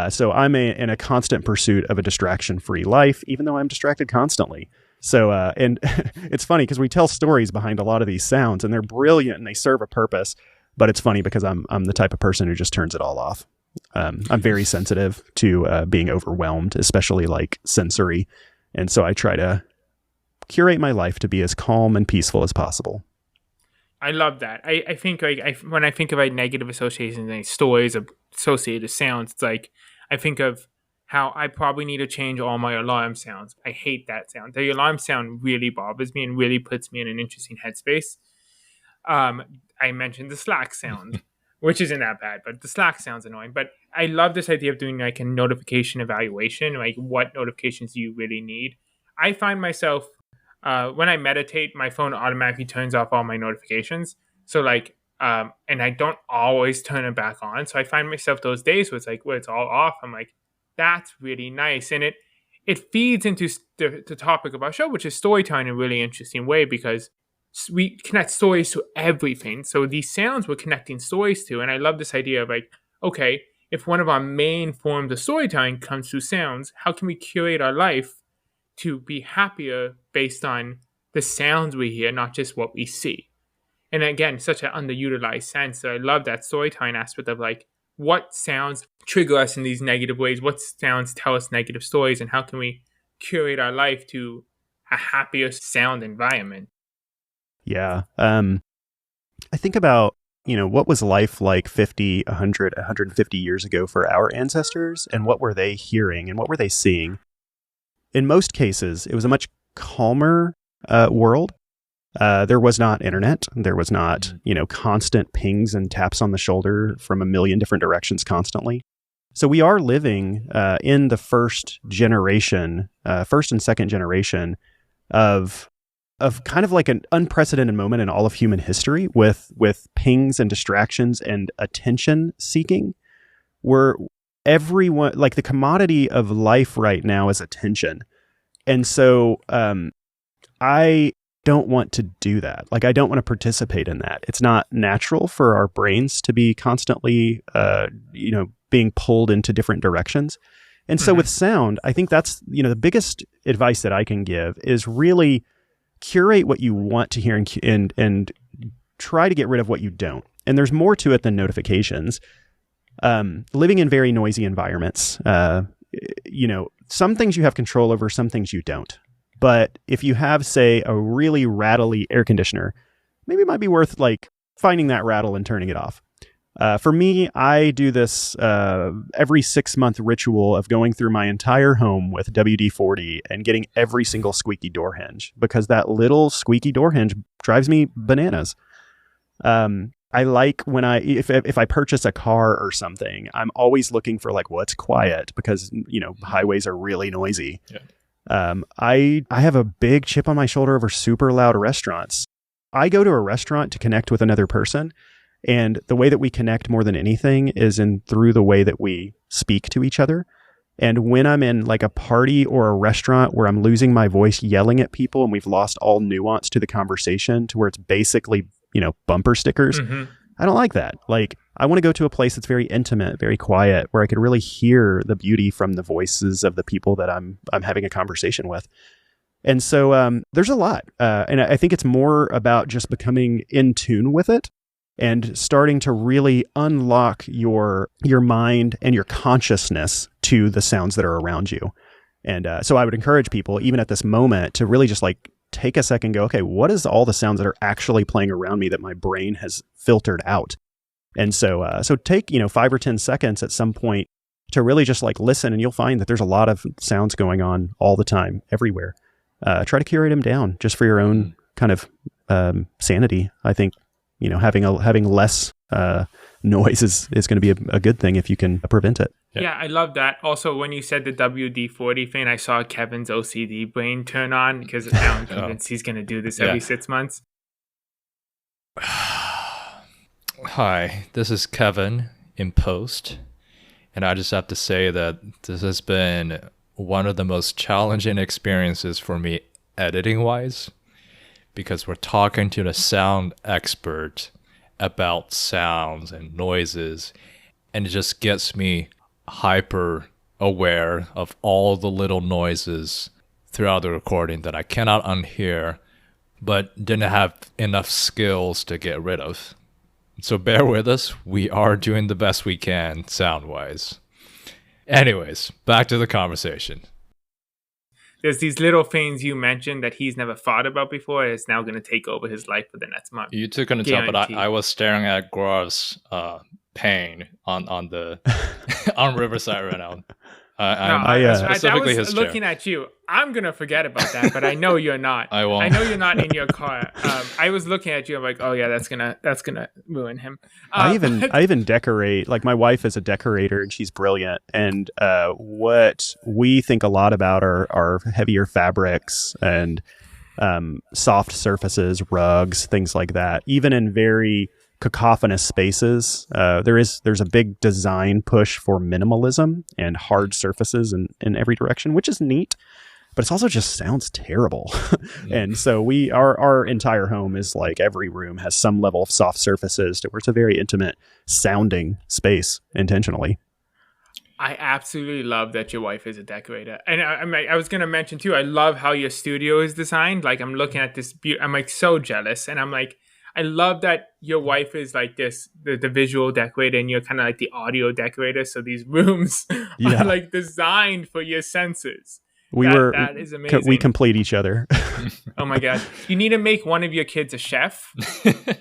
So I'm in a constant pursuit of a distraction-free life, even though I'm distracted constantly. So, and it's funny because we tell stories behind a lot of these sounds, and they're brilliant and they serve a purpose. But it's funny because I'm the type of person who just turns it all off. I'm very sensitive to being overwhelmed, especially like sensory, and so I try to curate my life to be as calm and peaceful as possible. I love that. I think when I think about negative associations and stories of associated sounds, it's like I think of how I probably need to change all my alarm sounds. I hate that sound. The alarm sound really bothers me and really puts me in an interesting headspace. I mentioned the Slack sound, which isn't that bad, but the Slack sound's annoying. But I love this idea of doing like a notification evaluation, like what notifications do you really need? I find myself, when I meditate, my phone automatically turns off all my notifications. So and I don't always turn it back on. So I find myself those days where it's all off. I'm like, that's really nice. And it feeds into the topic of our show, which is storytelling in a really interesting way, because we connect stories to everything. So these sounds we're connecting stories to. And I love this idea of like, okay, if one of our main forms of storytelling comes through sounds, how can we curate our life to be happier based on the sounds we hear, not just what we see? And again, such an underutilized sense. So I love that storytelling aspect of like, what sounds trigger us in these negative ways? What sounds tell us negative stories? And how can we curate our life to a happier sound environment? Yeah. I think about, what was life like 50, 100, 150 years ago for our ancestors, and what were they hearing and what were they seeing? In most cases, it was a much calmer world. There was not internet. There was not, constant pings and taps on the shoulder from a million different directions constantly. So we are living in the first and second generation of kind of like an unprecedented moment in all of human history with pings and distractions and attention seeking. Where everyone, like the commodity of life right now is attention. And so I don't want to do that. Like, I don't want to participate in that. It's not natural for our brains to be constantly, being pulled into different directions. And so with sound, I think that's, the biggest advice that I can give is really curate what you want to hear and try to get rid of what you don't. And there's more to it than notifications. Living in very noisy environments, some things you have control over, some things you don't. But if you have, say, a really rattly air conditioner, maybe it might be worth like finding that rattle and turning it off. For me, I do this every 6-month ritual of going through my entire home with WD-40 and getting every single squeaky door hinge, because that little squeaky door hinge drives me bananas. I like when if I purchase a car or something, I'm always looking for like what's quiet, because highways are really noisy. Yeah. I have a big chip on my shoulder over super loud restaurants. I go to a restaurant to connect with another person, And the way that we connect more than anything is through the way that we speak to each other. And when I'm in like a party or a restaurant where I'm losing my voice yelling at people and we've lost all nuance to the conversation to where it's basically, bumper stickers, I don't like that. Like, I want to go to a place that's very intimate, very quiet, where I could really hear the beauty from the voices of the people that I'm having a conversation with. And so there's a lot. And I think it's more about just becoming in tune with it and starting to really unlock your mind and your consciousness to the sounds that are around you. And so I would encourage people, even at this moment, to really just like take a second and go, okay, what is all the sounds that are actually playing around me that my brain has filtered out? And so take, 5 or 10 seconds at some point to really just like listen, and you'll find that there's a lot of sounds going on all the time, everywhere. Try to curate them down just for your own kind of sanity. I think, having less noise is going to be a good thing if you can prevent it. Yeah, I love that. Also, when you said the WD-40 thing, I saw Kevin's OCD brain turn on because now I'm convinced he's going to do this every 6 months. Hi, this is Kevin in post, and I just have to say that this has been one of the most challenging experiences for me editing-wise, because we're talking to the sound expert about sounds and noises, and it just gets me hyper aware of all the little noises throughout the recording that I cannot unhear, but didn't have enough skills to get rid of. So bear with us. We are doing the best we can sound-wise. Anyways, back to the conversation. There's these little things you mentioned that he's never thought about before. It's now going to take over his life for the next month. You two couldn't tell, but I was staring at Gaurav's pain on the on Riverside right now. Specifically I was looking at you. I'm gonna forget about that, but I know you're not. I won't. I know you're not in your car. I was looking at you. I'm like, oh yeah, that's gonna ruin him. I even decorate. Like, my wife is a decorator and she's brilliant. And what we think a lot about are heavier fabrics and soft surfaces, rugs, things like that. Even in very cacophonous spaces, there's a big design push for minimalism and hard surfaces in every direction, which is neat, but it also just sounds terrible. And so our entire home is like, every room has some level of soft surfaces to where it's a very intimate sounding space intentionally. I absolutely love that your wife is a decorator. And I was going to mention too, I love how your studio is designed. Like, I'm looking at this, I'm like so jealous, and I'm like, I love that your wife is like this, the visual decorator, and you're kind of like the audio decorator. So these rooms are like designed for your senses. That is amazing. We complete each other. Oh my God. You need to make one of your kids a chef.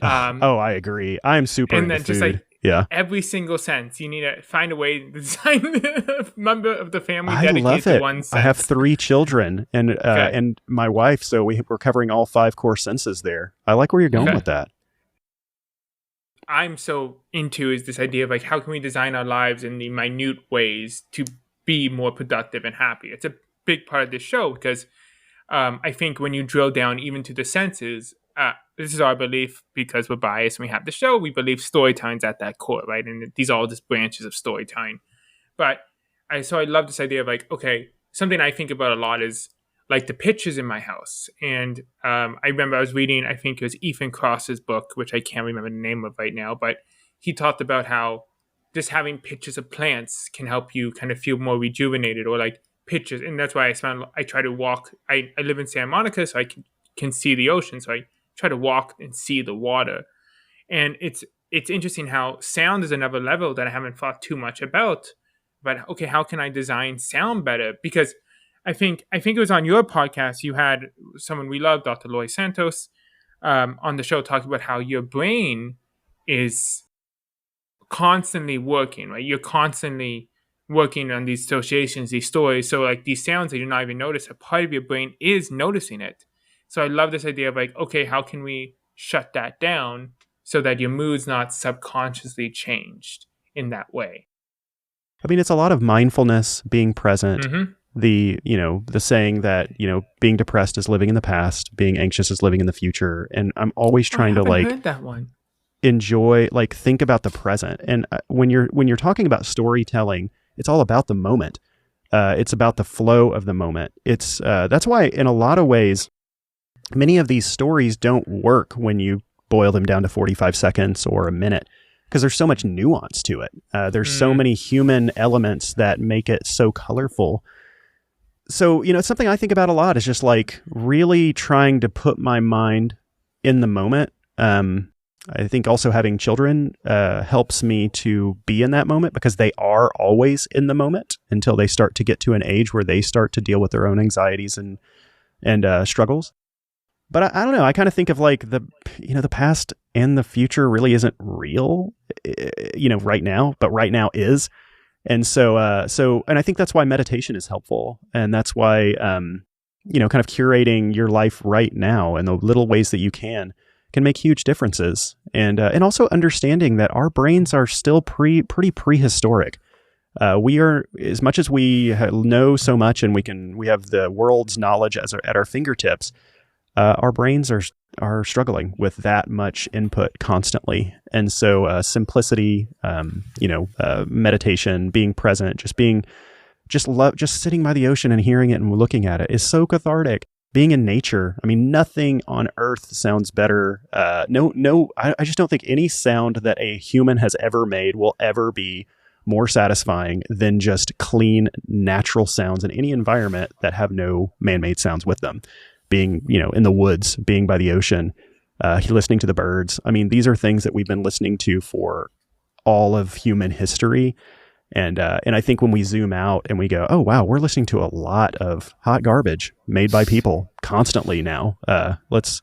I agree. I'm super into food. Just like every single sense, you need to find a way to design a member of the family dedicated to one sense. I have 3 children and my wife, so we're covering all 5 core senses there. I like where you're going with that. I'm so into is this idea of like, how can we design our lives in the minute ways to be more productive and happy? It's a big part of this show because I think when you drill down even to the senses, this is our belief because we're biased and we have the show. We believe Storytime's at that core, right? And these are all just branches of Storytime. But I love this idea of like, okay, something I think about a lot is like the pictures in my house. And I remember I was reading, I think it was Ethan Cross's book, which I can't remember the name of right now, but he talked about how just having pictures of plants can help you kind of feel more rejuvenated, or like pictures. And that's why I try to walk. I live in Santa Monica, so I can see the ocean. So I try to walk and see the water. And it's interesting how sound is another level that I haven't thought too much about. But okay, how can I design sound better? Because I think it was on your podcast, you had someone we love, Dr. Loy Santos, on the show talking about how your brain is constantly working, right? You're constantly working on these associations, these stories. So like these sounds that you're not even noticing, a part of your brain is noticing it. So I love this idea of like, okay, how can we shut that down so that your mood's not subconsciously changed in that way? I mean, it's a lot of mindfulness, being present. Mm-hmm. The saying that, being depressed is living in the past, being anxious is living in the future. And I'm always trying to like, heard that one. enjoy, like, think about the present. And when you're talking about storytelling, it's all about the moment. It's about the flow of the moment. It's that's why in a lot of ways, many of these stories don't work when you boil them down to 45 seconds or a minute, because there's so much nuance to it. There's so many human elements that make it so colorful. So, it's something I think about a lot, is just like really trying to put my mind in the moment. I think also having children helps me to be in that moment, because they are always in the moment until they start to get to an age where they start to deal with their own anxieties and struggles. But I don't know. I kind of think of like the past and the future really isn't real, right now, but right now is. And so and I think that's why meditation is helpful. And that's why, kind of curating your life right now in the little ways that you can make huge differences. And also understanding that our brains are still pretty prehistoric. We are, as much as we know so much and we have the world's knowledge at our fingertips, our brains are struggling with that much input constantly. And so simplicity, meditation, being present, just sitting by the ocean and hearing it and looking at it is so cathartic. Being in nature, I mean, nothing on earth sounds better. I just don't think any sound that a human has ever made will ever be more satisfying than just clean, natural sounds in any environment that have no man-made sounds with them. Being, in the woods, being by the ocean, listening to the birds. I mean, these are things that we've been listening to for all of human history. And I think when we zoom out and we go, oh, wow, we're listening to a lot of hot garbage made by people constantly now. Let's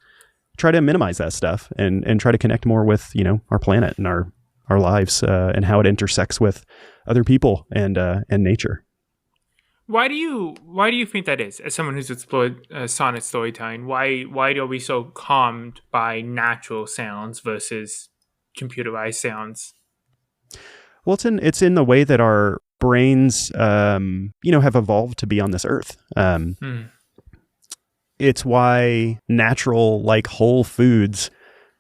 try to minimize that stuff and try to connect more with, our planet and our lives and how it intersects with other people and nature. Why do you think that is? As someone who's explored sonnet storytelling, why are we so calmed by natural sounds versus computerized sounds? Well, it's in the way that our brains, have evolved to be on this earth. It's why natural, like whole foods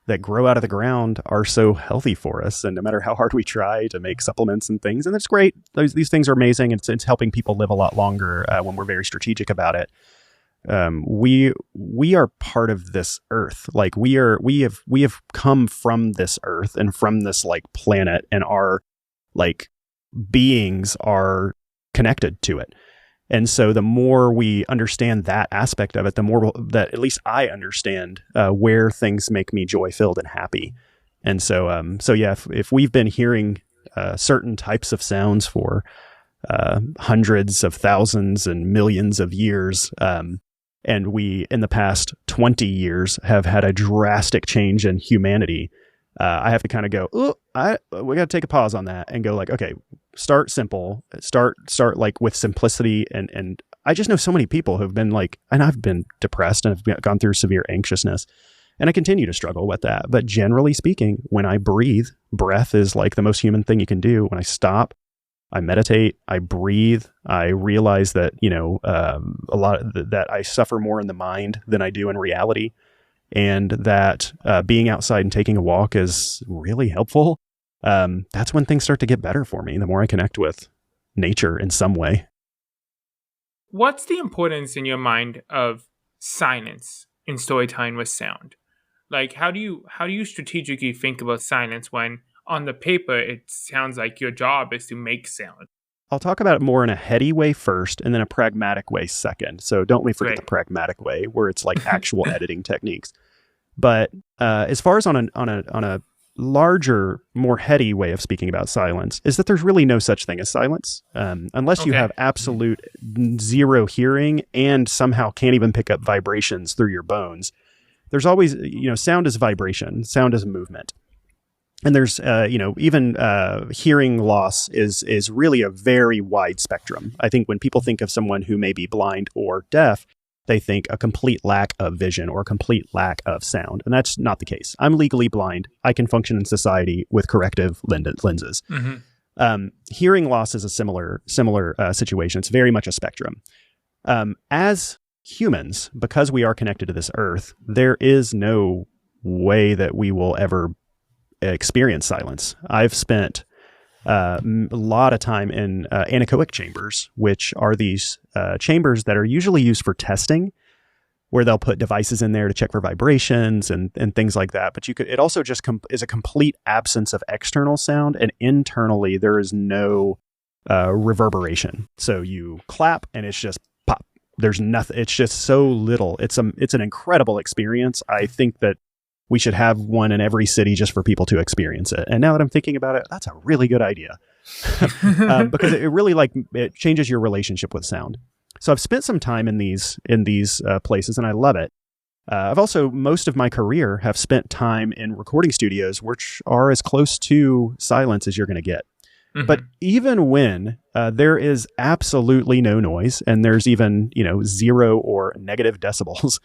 that grow out of the ground are so healthy for us. And no matter how hard we try to make supplements and things, and it's great. These things are amazing. It's helping people live a lot longer when we're very strategic about it. We are part of this earth. Like we have come from this earth and from this like planet, and our like beings are connected to it. And so the more we understand that aspect of it, the more that at least I understand where things make me joy-filled and happy. And so, if we've been hearing certain types of sounds for hundreds of thousands and millions of years, and we, in the past 20 years, have had a drastic change in humanity, I have to kind of go, we got to take a pause on that and go like, okay, start simple, start like with simplicity. And I just know so many people who've been like, and I've been depressed and have gone through severe anxiousness, and I continue to struggle with that. But generally speaking, when I breathe, breath is like the most human thing you can do. When I stop, I meditate, I breathe, I realize that, a lot of that I suffer more in the mind than I do in reality. And that being outside and taking a walk is really helpful. That's when things start to get better for me, the more I connect with nature in some way. What's the importance in your mind of silence in storytelling with sound? Like, how do you strategically think about silence when on the paper it sounds like your job is to make sound? I'll talk about it more in a heady way first and then a pragmatic way second. So don't forget the pragmatic way where it's like actual editing techniques. But as far as on a larger, more heady way of speaking about silence is that there's really no such thing as silence. Unless you have absolute zero hearing and somehow can't even pick up vibrations through your bones. There's always, sound is vibration, sound is movement. And there's, even hearing loss is really a very wide spectrum. I think when people think of someone who may be blind or deaf, they think a complete lack of vision or a complete lack of sound. And that's not the case. I'm legally blind. I can function in society with corrective lenses. Mm-hmm. Hearing loss is a similar situation. It's very much a spectrum. As humans, because we are connected to this earth, there is no way that we will ever experience silence. I've spent a lot of time in anechoic chambers, which are these chambers that are usually used for testing, where they'll put devices in there to check for vibrations and things like that. But it also just is a complete absence of external sound, and internally there is no reverberation. So you clap and it's just pop. There's nothing. It's just so little. It's an incredible experience. I think that we should have one in every city just for people to experience it. And now that I'm thinking about it, that's a really good idea because it really it changes your relationship with sound. So I've spent some time in these places, and I love it. I've also, most of my career, have spent time in recording studios, which are as close to silence as you're going to get. Mm-hmm. But even when there is absolutely no noise, and there's even 0 or negative decibels,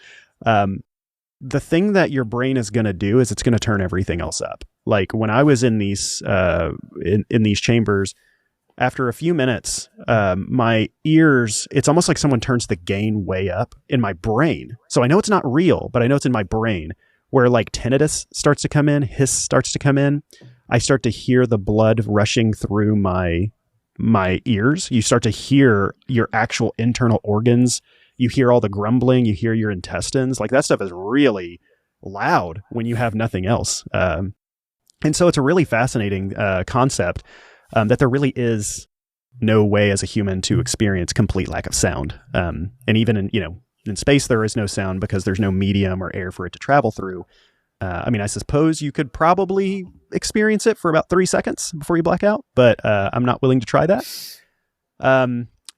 the thing that your brain is going to do is it's going to turn everything else up. Like when I was in these in these chambers, after a few minutes, my ears, it's almost like someone turns the gain way up in my brain. So I know it's not real, but I know it's in my brain, where like tinnitus starts to come in, hiss starts to come in. I start to hear the blood rushing through my ears. You start to hear your actual internal organs. You hear all the grumbling. You hear your intestines. Like that stuff is really loud when you have nothing else. And so it's a really fascinating concept that there really is no way as a human to experience complete lack of sound. And even in space, there is no sound because there's no medium or air for it to travel through. I suppose you could probably experience it for about 3 seconds before you black out, but I'm not willing to try that.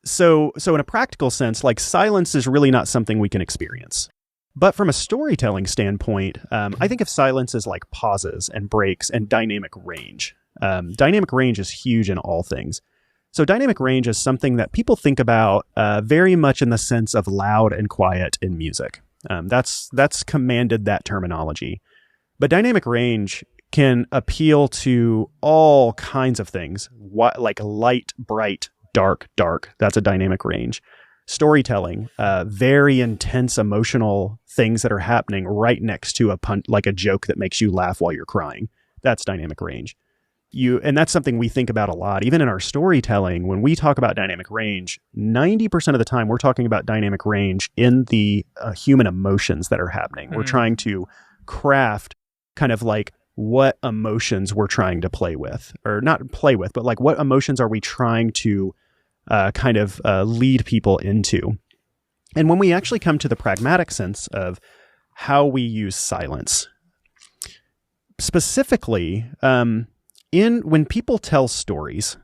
So in a practical sense, like silence is really not something we can experience. But from a storytelling standpoint, I think of silence as like pauses and breaks and dynamic range. Dynamic range is huge in all things. So dynamic range is something that people think about very much in the sense of loud and quiet in music. That's commanded that terminology. But dynamic range can appeal to all kinds of things, like light, bright, dark. That's a dynamic range. Storytelling, very intense emotional things that are happening right next to like a joke that makes you laugh while you're crying. That's dynamic range. And that's something we think about a lot. Even in our storytelling, when we talk about dynamic range, 90% of the time we're talking about dynamic range in the human emotions that are happening. Mm-hmm. We're trying to craft kind of like what emotions we're trying to play with, or not play with, but like what emotions are we trying to lead people into. And when we actually come to the pragmatic sense of how we use silence, specifically, when people tell stories,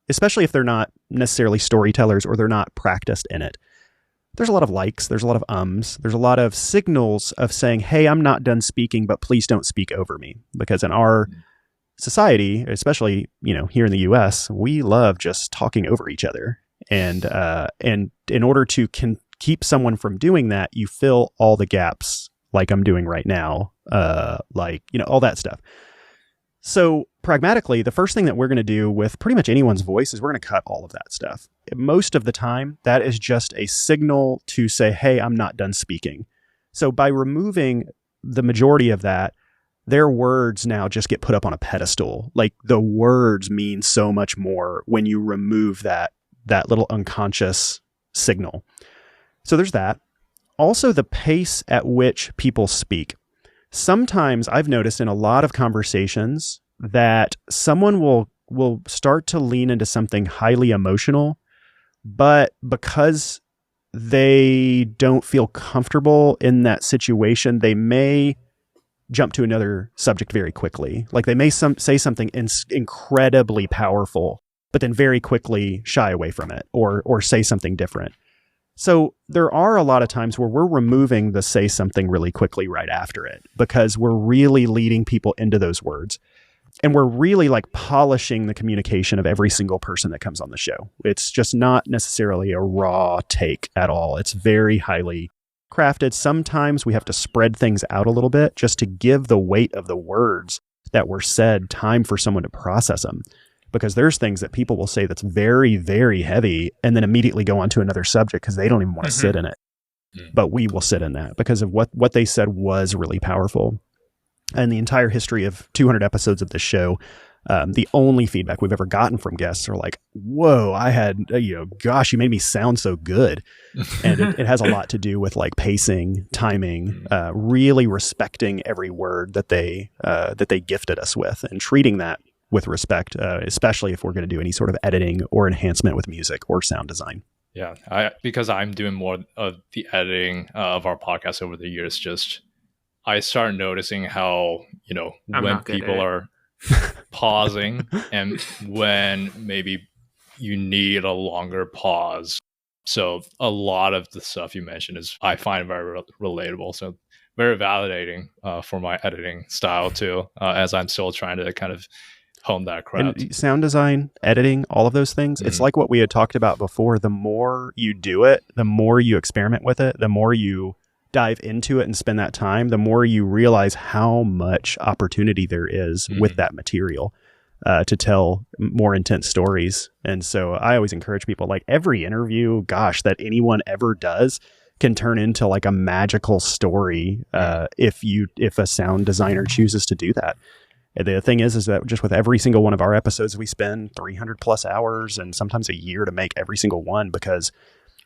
especially if they're not necessarily storytellers or they're not practiced in it, there's a lot of likes, there's a lot of ums, there's a lot of signals of saying, hey, I'm not done speaking, but please don't speak over me. Because in our society, especially, here in the US, we love just talking over each other. And in order to keep someone from doing that, you fill all the gaps like I'm doing right now, all that stuff. So pragmatically, the first thing that we're going to do with pretty much anyone's voice is we're going to cut all of that stuff. Most of the time, that is just a signal to say, hey, I'm not done speaking. So by removing the majority of that, their words now just get put up on a pedestal. Like the words mean so much more when you remove that little unconscious signal. So there's that. Also, the pace at which people speak. Sometimes I've noticed in a lot of conversations that someone will start to lean into something highly emotional, but because they don't feel comfortable in that situation, they may jump to another subject very quickly. Like they may say something incredibly powerful, but then very quickly shy away from it or say something different. So there are a lot of times where we're removing the say something really quickly right after it because we're really leading people into those words. And we're really like polishing the communication of every single person that comes on the show. It's just not necessarily a raw take at all. It's very highly crafted. Sometimes we have to spread things out a little bit just to give the weight of the words that were said time for someone to process them. Because there's things that people will say that's very, very heavy and then immediately go on to another subject because they don't even want to sit in it. But we will sit in that because of what they said was really powerful. in the entire history of 200 episodes of this show, the only feedback we've ever gotten from guests are like, whoa, I had, gosh, you made me sound so good. And it has a lot to do with like pacing, timing, really respecting every word that they gifted us with and treating that with respect, especially if we're going to do any sort of editing or enhancement with music or sound design. Yeah, because I'm doing more of the editing of our podcast over the years, I start noticing how, when people are pausing and when maybe you need a longer pause. So a lot of the stuff you mentioned I find very relatable. So very validating for my editing style too, as I'm still trying to kind of hone that craft. And sound design, editing, all of those things, it's like what we had talked about before. The more you do it, the more you experiment with it, the more you dive into it and spend that time, the more you realize how much opportunity there is with that material to tell more intense stories. And so I always encourage people, like every interview, gosh, that anyone ever does can turn into like a magical story if a sound designer chooses to do that. And the thing is that just with every single one of our episodes, we spend 300 plus hours and sometimes a year to make every single one, because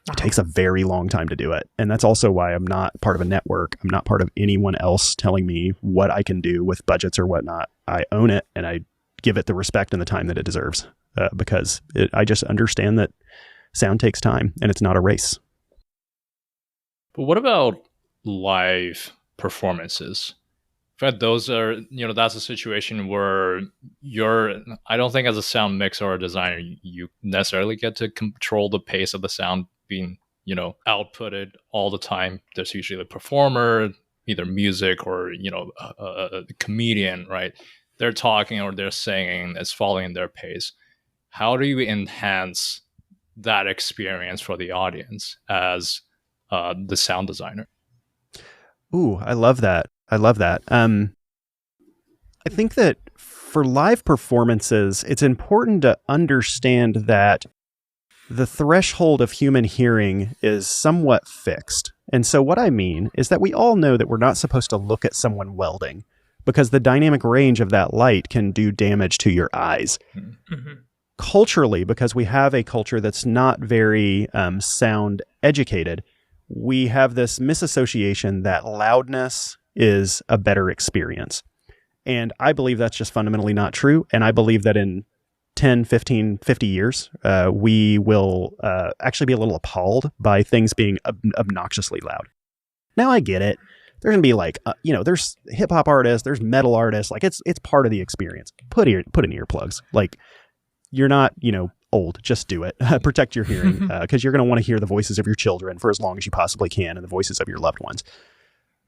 it takes a very long time to do it. And that's also why I'm not part of a network. I'm not part of anyone else telling me what I can do with budgets or whatnot. I own it and I give it the respect and the time that it deserves, because I just understand that sound takes time and it's not a race. But what about live performances? In fact, those are, that's a situation where I don't think as a sound mixer or a designer, you necessarily get to control the pace of the sound being, outputted all the time. There's usually a performer, either music or, a comedian, right? They're talking or they're singing, it's following their pace. How do you enhance that experience for the audience as the sound designer? Ooh, I love that. I think that for live performances, it's important to understand that the threshold of human hearing is somewhat fixed. And so what I mean is that we all know that we're not supposed to look at someone welding, because the dynamic range of that light can do damage to your eyes. Mm-hmm. Culturally, because we have a culture that's not very sound educated, we have this misassociation that loudness is a better experience. And I believe that's just fundamentally not true. And I believe that in 10, 15, 50 years, we will actually be a little appalled by things being obnoxiously loud. Now I get it. There's going to be like, there's hip hop artists, there's metal artists. Like it's part of the experience. Put in earplugs. Like you're not, old. Just do it. Protect your hearing, because you're going to want to hear the voices of your children for as long as you possibly can and the voices of your loved ones.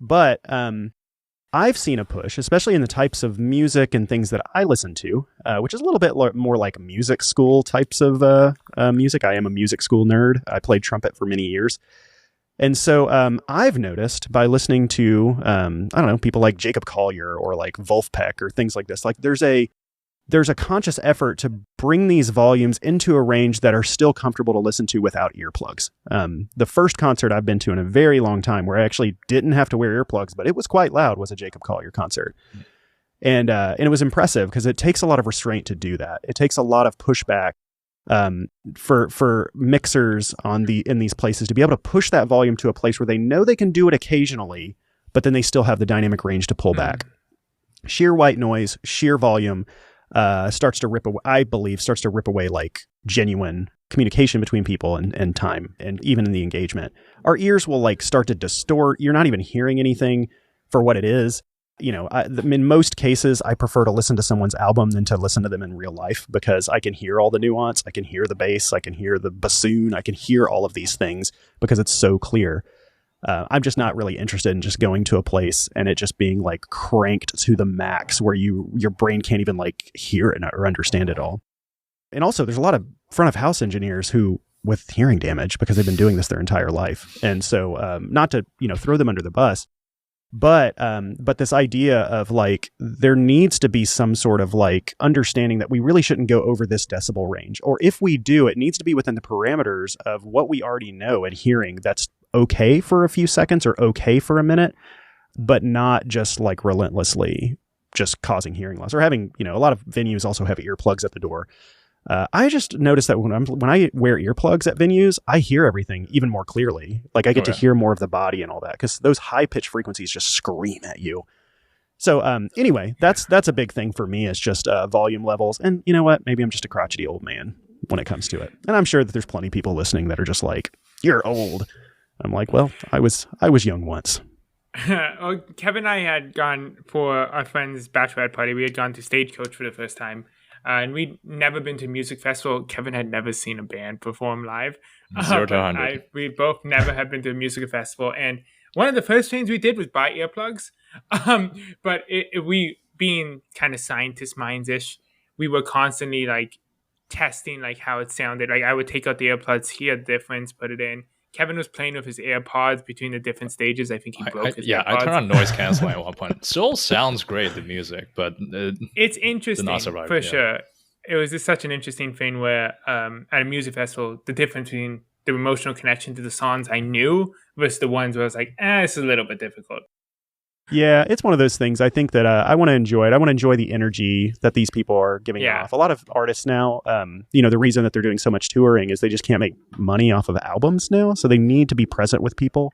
But I've seen a push, especially in the types of music and things that I listen to, which is a little bit more like music school types of music. I am a music school nerd. I played trumpet for many years. And so I've noticed by listening to, people like Jacob Collier or like Wolfpack or things like this, like there's a conscious effort to bring these volumes into a range that are still comfortable to listen to without earplugs. The first concert I've been to in a very long time where I actually didn't have to wear earplugs, but it was quite loud, was a Jacob Collier concert. And it was impressive because it takes a lot of restraint to do that. It takes a lot of pushback for mixers in these places to be able to push that volume to a place where they know they can do it occasionally, but then they still have the dynamic range to pull back. Sheer white noise, sheer volume, starts to rip away like genuine communication between people and time, and even in the engagement. Our ears will like start to distort. You're not even hearing anything for what it is. In most cases, I prefer to listen to someone's album than to listen to them in real life, because I can hear all the nuance. I can hear the bass. I can hear the bassoon. I can hear all of these things because it's so clear. I'm just not really interested in just going to a place and it just being like cranked to the max where your brain can't even like hear it or understand it all. And also there's a lot of front of house engineers who with hearing damage because they've been doing this their entire life. And so, not to, throw them under the bus, but this idea of like, there needs to be some sort of like understanding that we really shouldn't go over this decibel range. Or if we do, it needs to be within the parameters of what we already know and hearing that's okay for a few seconds or okay for a minute. but not just like relentlessly just causing hearing loss or having, a lot of venues also have earplugs at the door. I just noticed that when I wear earplugs at venues, I hear everything even more clearly. Like I get to hear more of the body and all that because those high pitched frequencies just scream at you. So anyway, that's a big thing for me is just volume levels. And you know what? Maybe I'm just a crotchety old man when it comes to it. And I'm sure that there's plenty of people listening that are just like, you're old. I'm like, well, I was young once. Well, Kevin and I had gone for our friend's bachelorette party. We had gone to Stagecoach for the first time. And we'd never been to a music festival. Kevin had never seen a band perform live. 0 to 100. We both never had been to a music festival. And one of the first things we did was buy earplugs. But we, being kind of scientist minds-ish, we were constantly like testing like how it sounded. Like I would take out the earplugs, hear the difference, put it in. Kevin was playing with his AirPods between the different stages. I think he broke his AirPods. I turned on noise canceling at one point. It still sounds great, the music, but it's interesting for sure. It was just such an interesting thing where at a music festival, the difference between the emotional connection to the songs I knew versus the ones where I was like, this is a little bit difficult. Yeah, it's one of those things. I think that I want to enjoy it. I want to enjoy the energy that these people are giving off. A lot of artists now, the reason that they're doing so much touring is they just can't make money off of albums now. So they need to be present with people.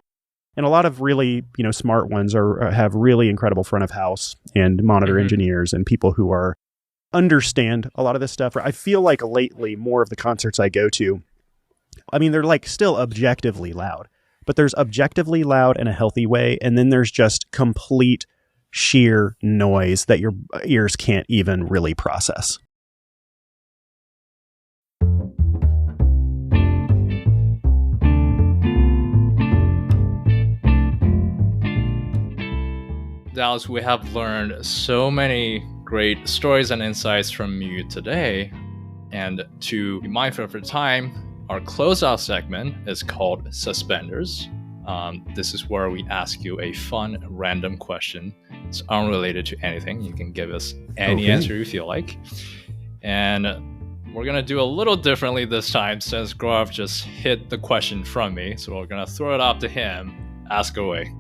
And a lot of really, smart ones have really incredible front of house and monitor engineers and people who understand a lot of this stuff. I feel like lately more of the concerts I go to, they're like still objectively loud. But there's objectively loud in a healthy way, and then there's just complete sheer noise that your ears can't even really process. Dallas, we have learned so many great stories and insights from you today. And to be mindful of your time, our closeout segment is called Suspenders. This is where we ask you a fun, random question. It's unrelated to anything. You can give us any answer you feel like. And we're going to do a little differently this time since Gaurav just hit the question from me. So we're going to throw it up to him. Ask away.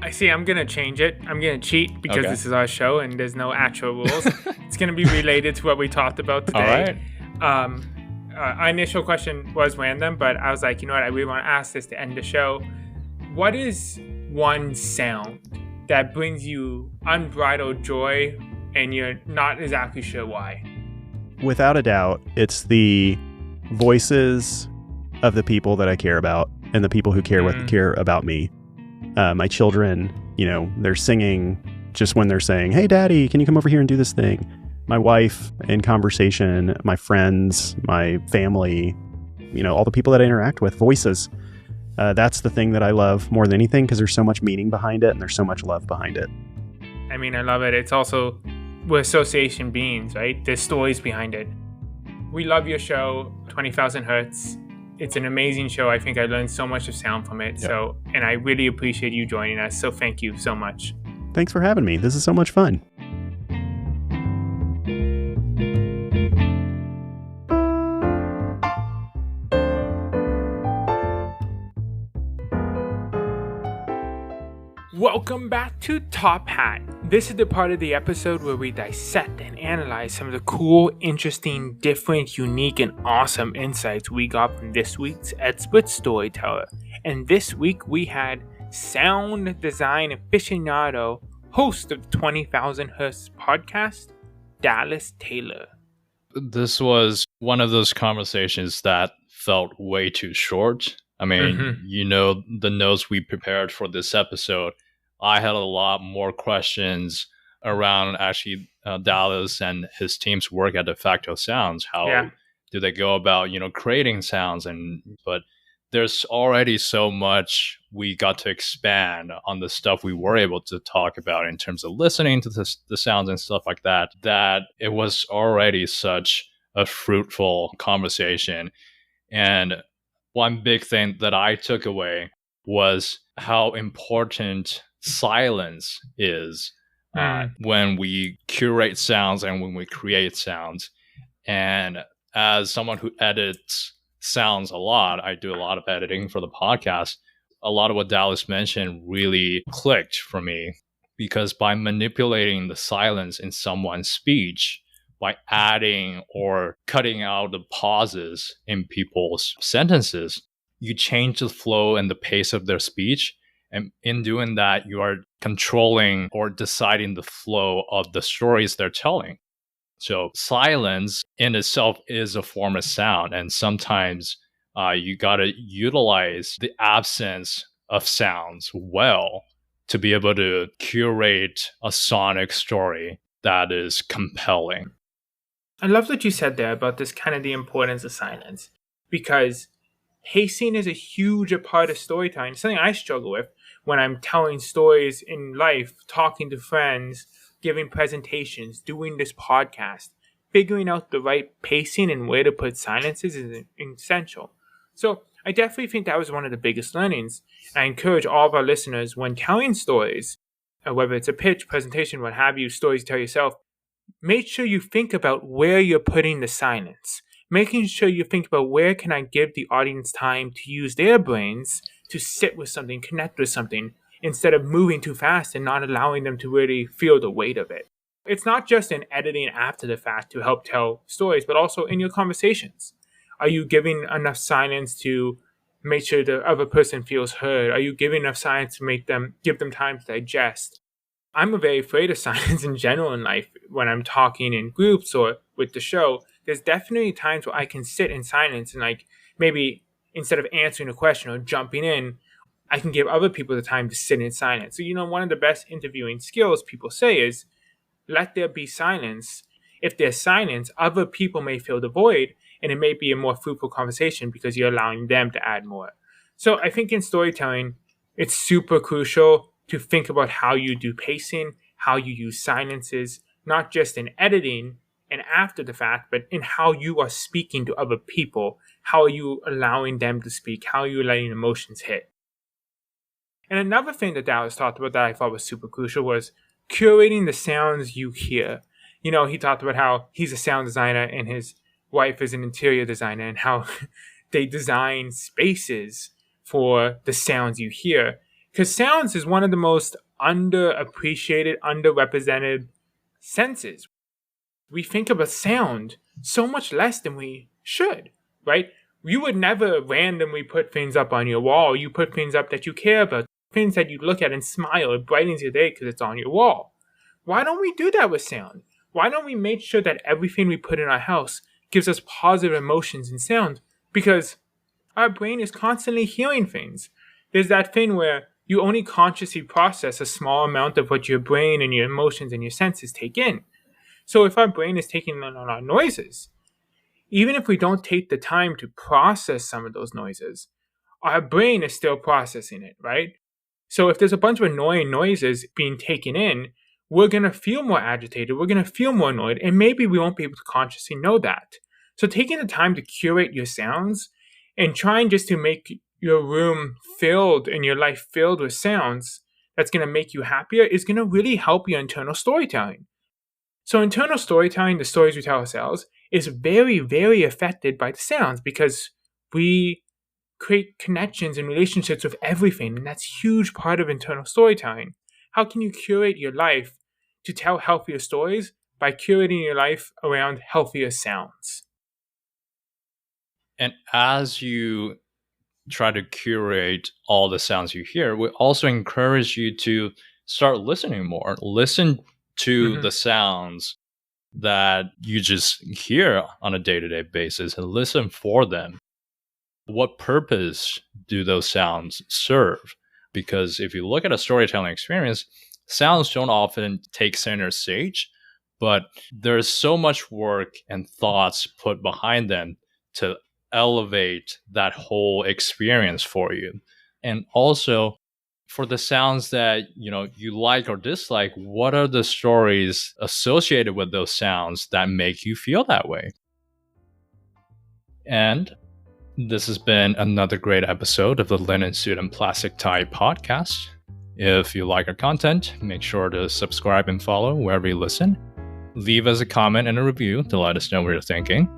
I see. I'm going to change it. I'm going to cheat because this is our show and there's no actual rules. It's going to be related to what we talked about today. All right. Our initial question was random, but I was like, you know what? I really want to ask this to end the show. What is one sound that brings you unbridled joy and you're not exactly sure why? Without a doubt, it's the voices of the people that I care about and the people who care about me. My children, they're singing just when they're saying, hey, Daddy, can you come over here and do this thing? My wife in conversation, my friends, my family, all the people that I interact with, voices. That's the thing that I love more than anything because there's so much meaning behind it and there's so much love behind it. I love it. It's also, we're association beings, right? There's stories behind it. We love your show, 20,000 Hertz. It's an amazing show. I think I learned so much of sound from it. Yep. And I really appreciate you joining us. So thank you so much. Thanks for having me. This is so much fun. Welcome back to Top Hat. This is the part of the episode where we dissect and analyze some of the cool, interesting, different, unique, and awesome insights we got from this week's expert storyteller. And this week we had sound design aficionado, host of 20,000 Hertz podcast, Dallas Taylor. This was one of those conversations that felt way too short. The notes we prepared for this episode, I had a lot more questions around actually Dallas and his team's work at De Facto Sounds. How do they go about, creating sounds? But there's already so much we got to expand on the stuff we were able to talk about in terms of listening to the sounds and stuff like that, that it was already such a fruitful conversation. And one big thing that I took away was how important silence is when we curate sounds and when we create sounds. And as someone who edits sounds a lot, I do a lot of editing for the podcast. a lot of what Dallas mentioned really clicked for me, because by manipulating the silence in someone's speech, by adding or cutting out the pauses in people's sentences, you change the flow and the pace of their speech. And in doing that, you are controlling or deciding the flow of the stories they're telling. So silence in itself is a form of sound. And sometimes you got to utilize the absence of sounds well to be able to curate a sonic story that is compelling. I love what you said there about this kind of the importance of silence, because pacing is a huge part of storytelling. Something I struggle with when I'm telling stories in life, talking to friends, giving presentations, doing this podcast. Figuring out the right pacing and where to put silences is essential. So I definitely think that was one of the biggest learnings. I encourage all of our listeners, when telling stories, whether it's a pitch, presentation, what have you, stories to tell yourself, make sure you think about where you're putting the silence. Making sure you think about where can I give the audience time to use their brains to sit with something, connect with something, instead of moving too fast and not allowing them to really feel the weight of it. It's not just in editing after the fact to help tell stories, but also in your conversations. Are you giving enough silence to make sure the other person feels heard? Are you giving enough silence to give them time to digest? I'm very afraid of silence in general in life. When I'm talking in groups or with the show, there's definitely times where I can sit in silence and maybe instead of answering a question or jumping in, I can give other people the time to sit in silence. So, one of the best interviewing skills people say is, let there be silence. If there's silence, other people may fill the void, and it may be a more fruitful conversation because you're allowing them to add more. So I think in storytelling, it's super crucial to think about how you do pacing, how you use silences, not just in editing and after the fact, but in how you are speaking to other people. How are you allowing them to speak? How are you letting emotions hit? And another thing that Dallas talked about that I thought was super crucial was curating the sounds you hear. He talked about how he's a sound designer and his wife is an interior designer, and how they design spaces for the sounds you hear. Because sounds is one of the most underappreciated, underrepresented senses. We think about sound so much less than we should, right? You would never randomly put things up on your wall. You put things up that you care about, things that you look at and smile. It brightens your day because it's on your wall. Why don't we do that with sound? Why don't we make sure that everything we put in our house gives us positive emotions and sound? Because our brain is constantly hearing things. There's that thing where you only consciously process a small amount of what your brain and your emotions and your senses take in. So if our brain is taking in on our noises, even if we don't take the time to process some of those noises, our brain is still processing it, right? So if there's a bunch of annoying noises being taken in, we're going to feel more agitated, we're going to feel more annoyed, and maybe we won't be able to consciously know that. So taking the time to curate your sounds and trying just to make your room filled and your life filled with sounds that's going to make you happier is going to really help your internal storytelling. So internal storytelling, the stories we tell ourselves, is very, very affected by the sounds because we create connections and relationships with everything, and that's a huge part of internal storytelling. How can you curate your life to tell healthier stories? By curating your life around healthier sounds. And as you try to curate all the sounds you hear, we also encourage you to start listening more. Listen to the sounds that you just hear on a day-to-day basis and listen for them. What purpose do those sounds serve? Because if you look at a storytelling experience, sounds don't often take center stage, but there's so much work and thoughts put behind them to elevate that whole experience for you. And also, for the sounds that you like or dislike, what are the stories associated with those sounds that make you feel that way? And this has been another great episode of the Linen Suit and Plastic Tie podcast. If you like our content, make sure to subscribe and follow wherever you listen. Leave us a comment and a review to let us know what you're thinking.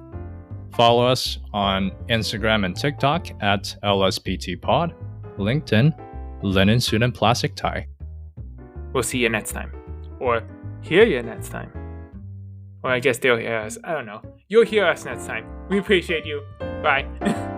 Follow us on Instagram and TikTok at LSPTpod. LinkedIn, linen suit and plastic tie. We'll see you next time. Or hear you next time. Or I guess they'll hear us. I don't know. You'll hear us next time. We appreciate you. Bye.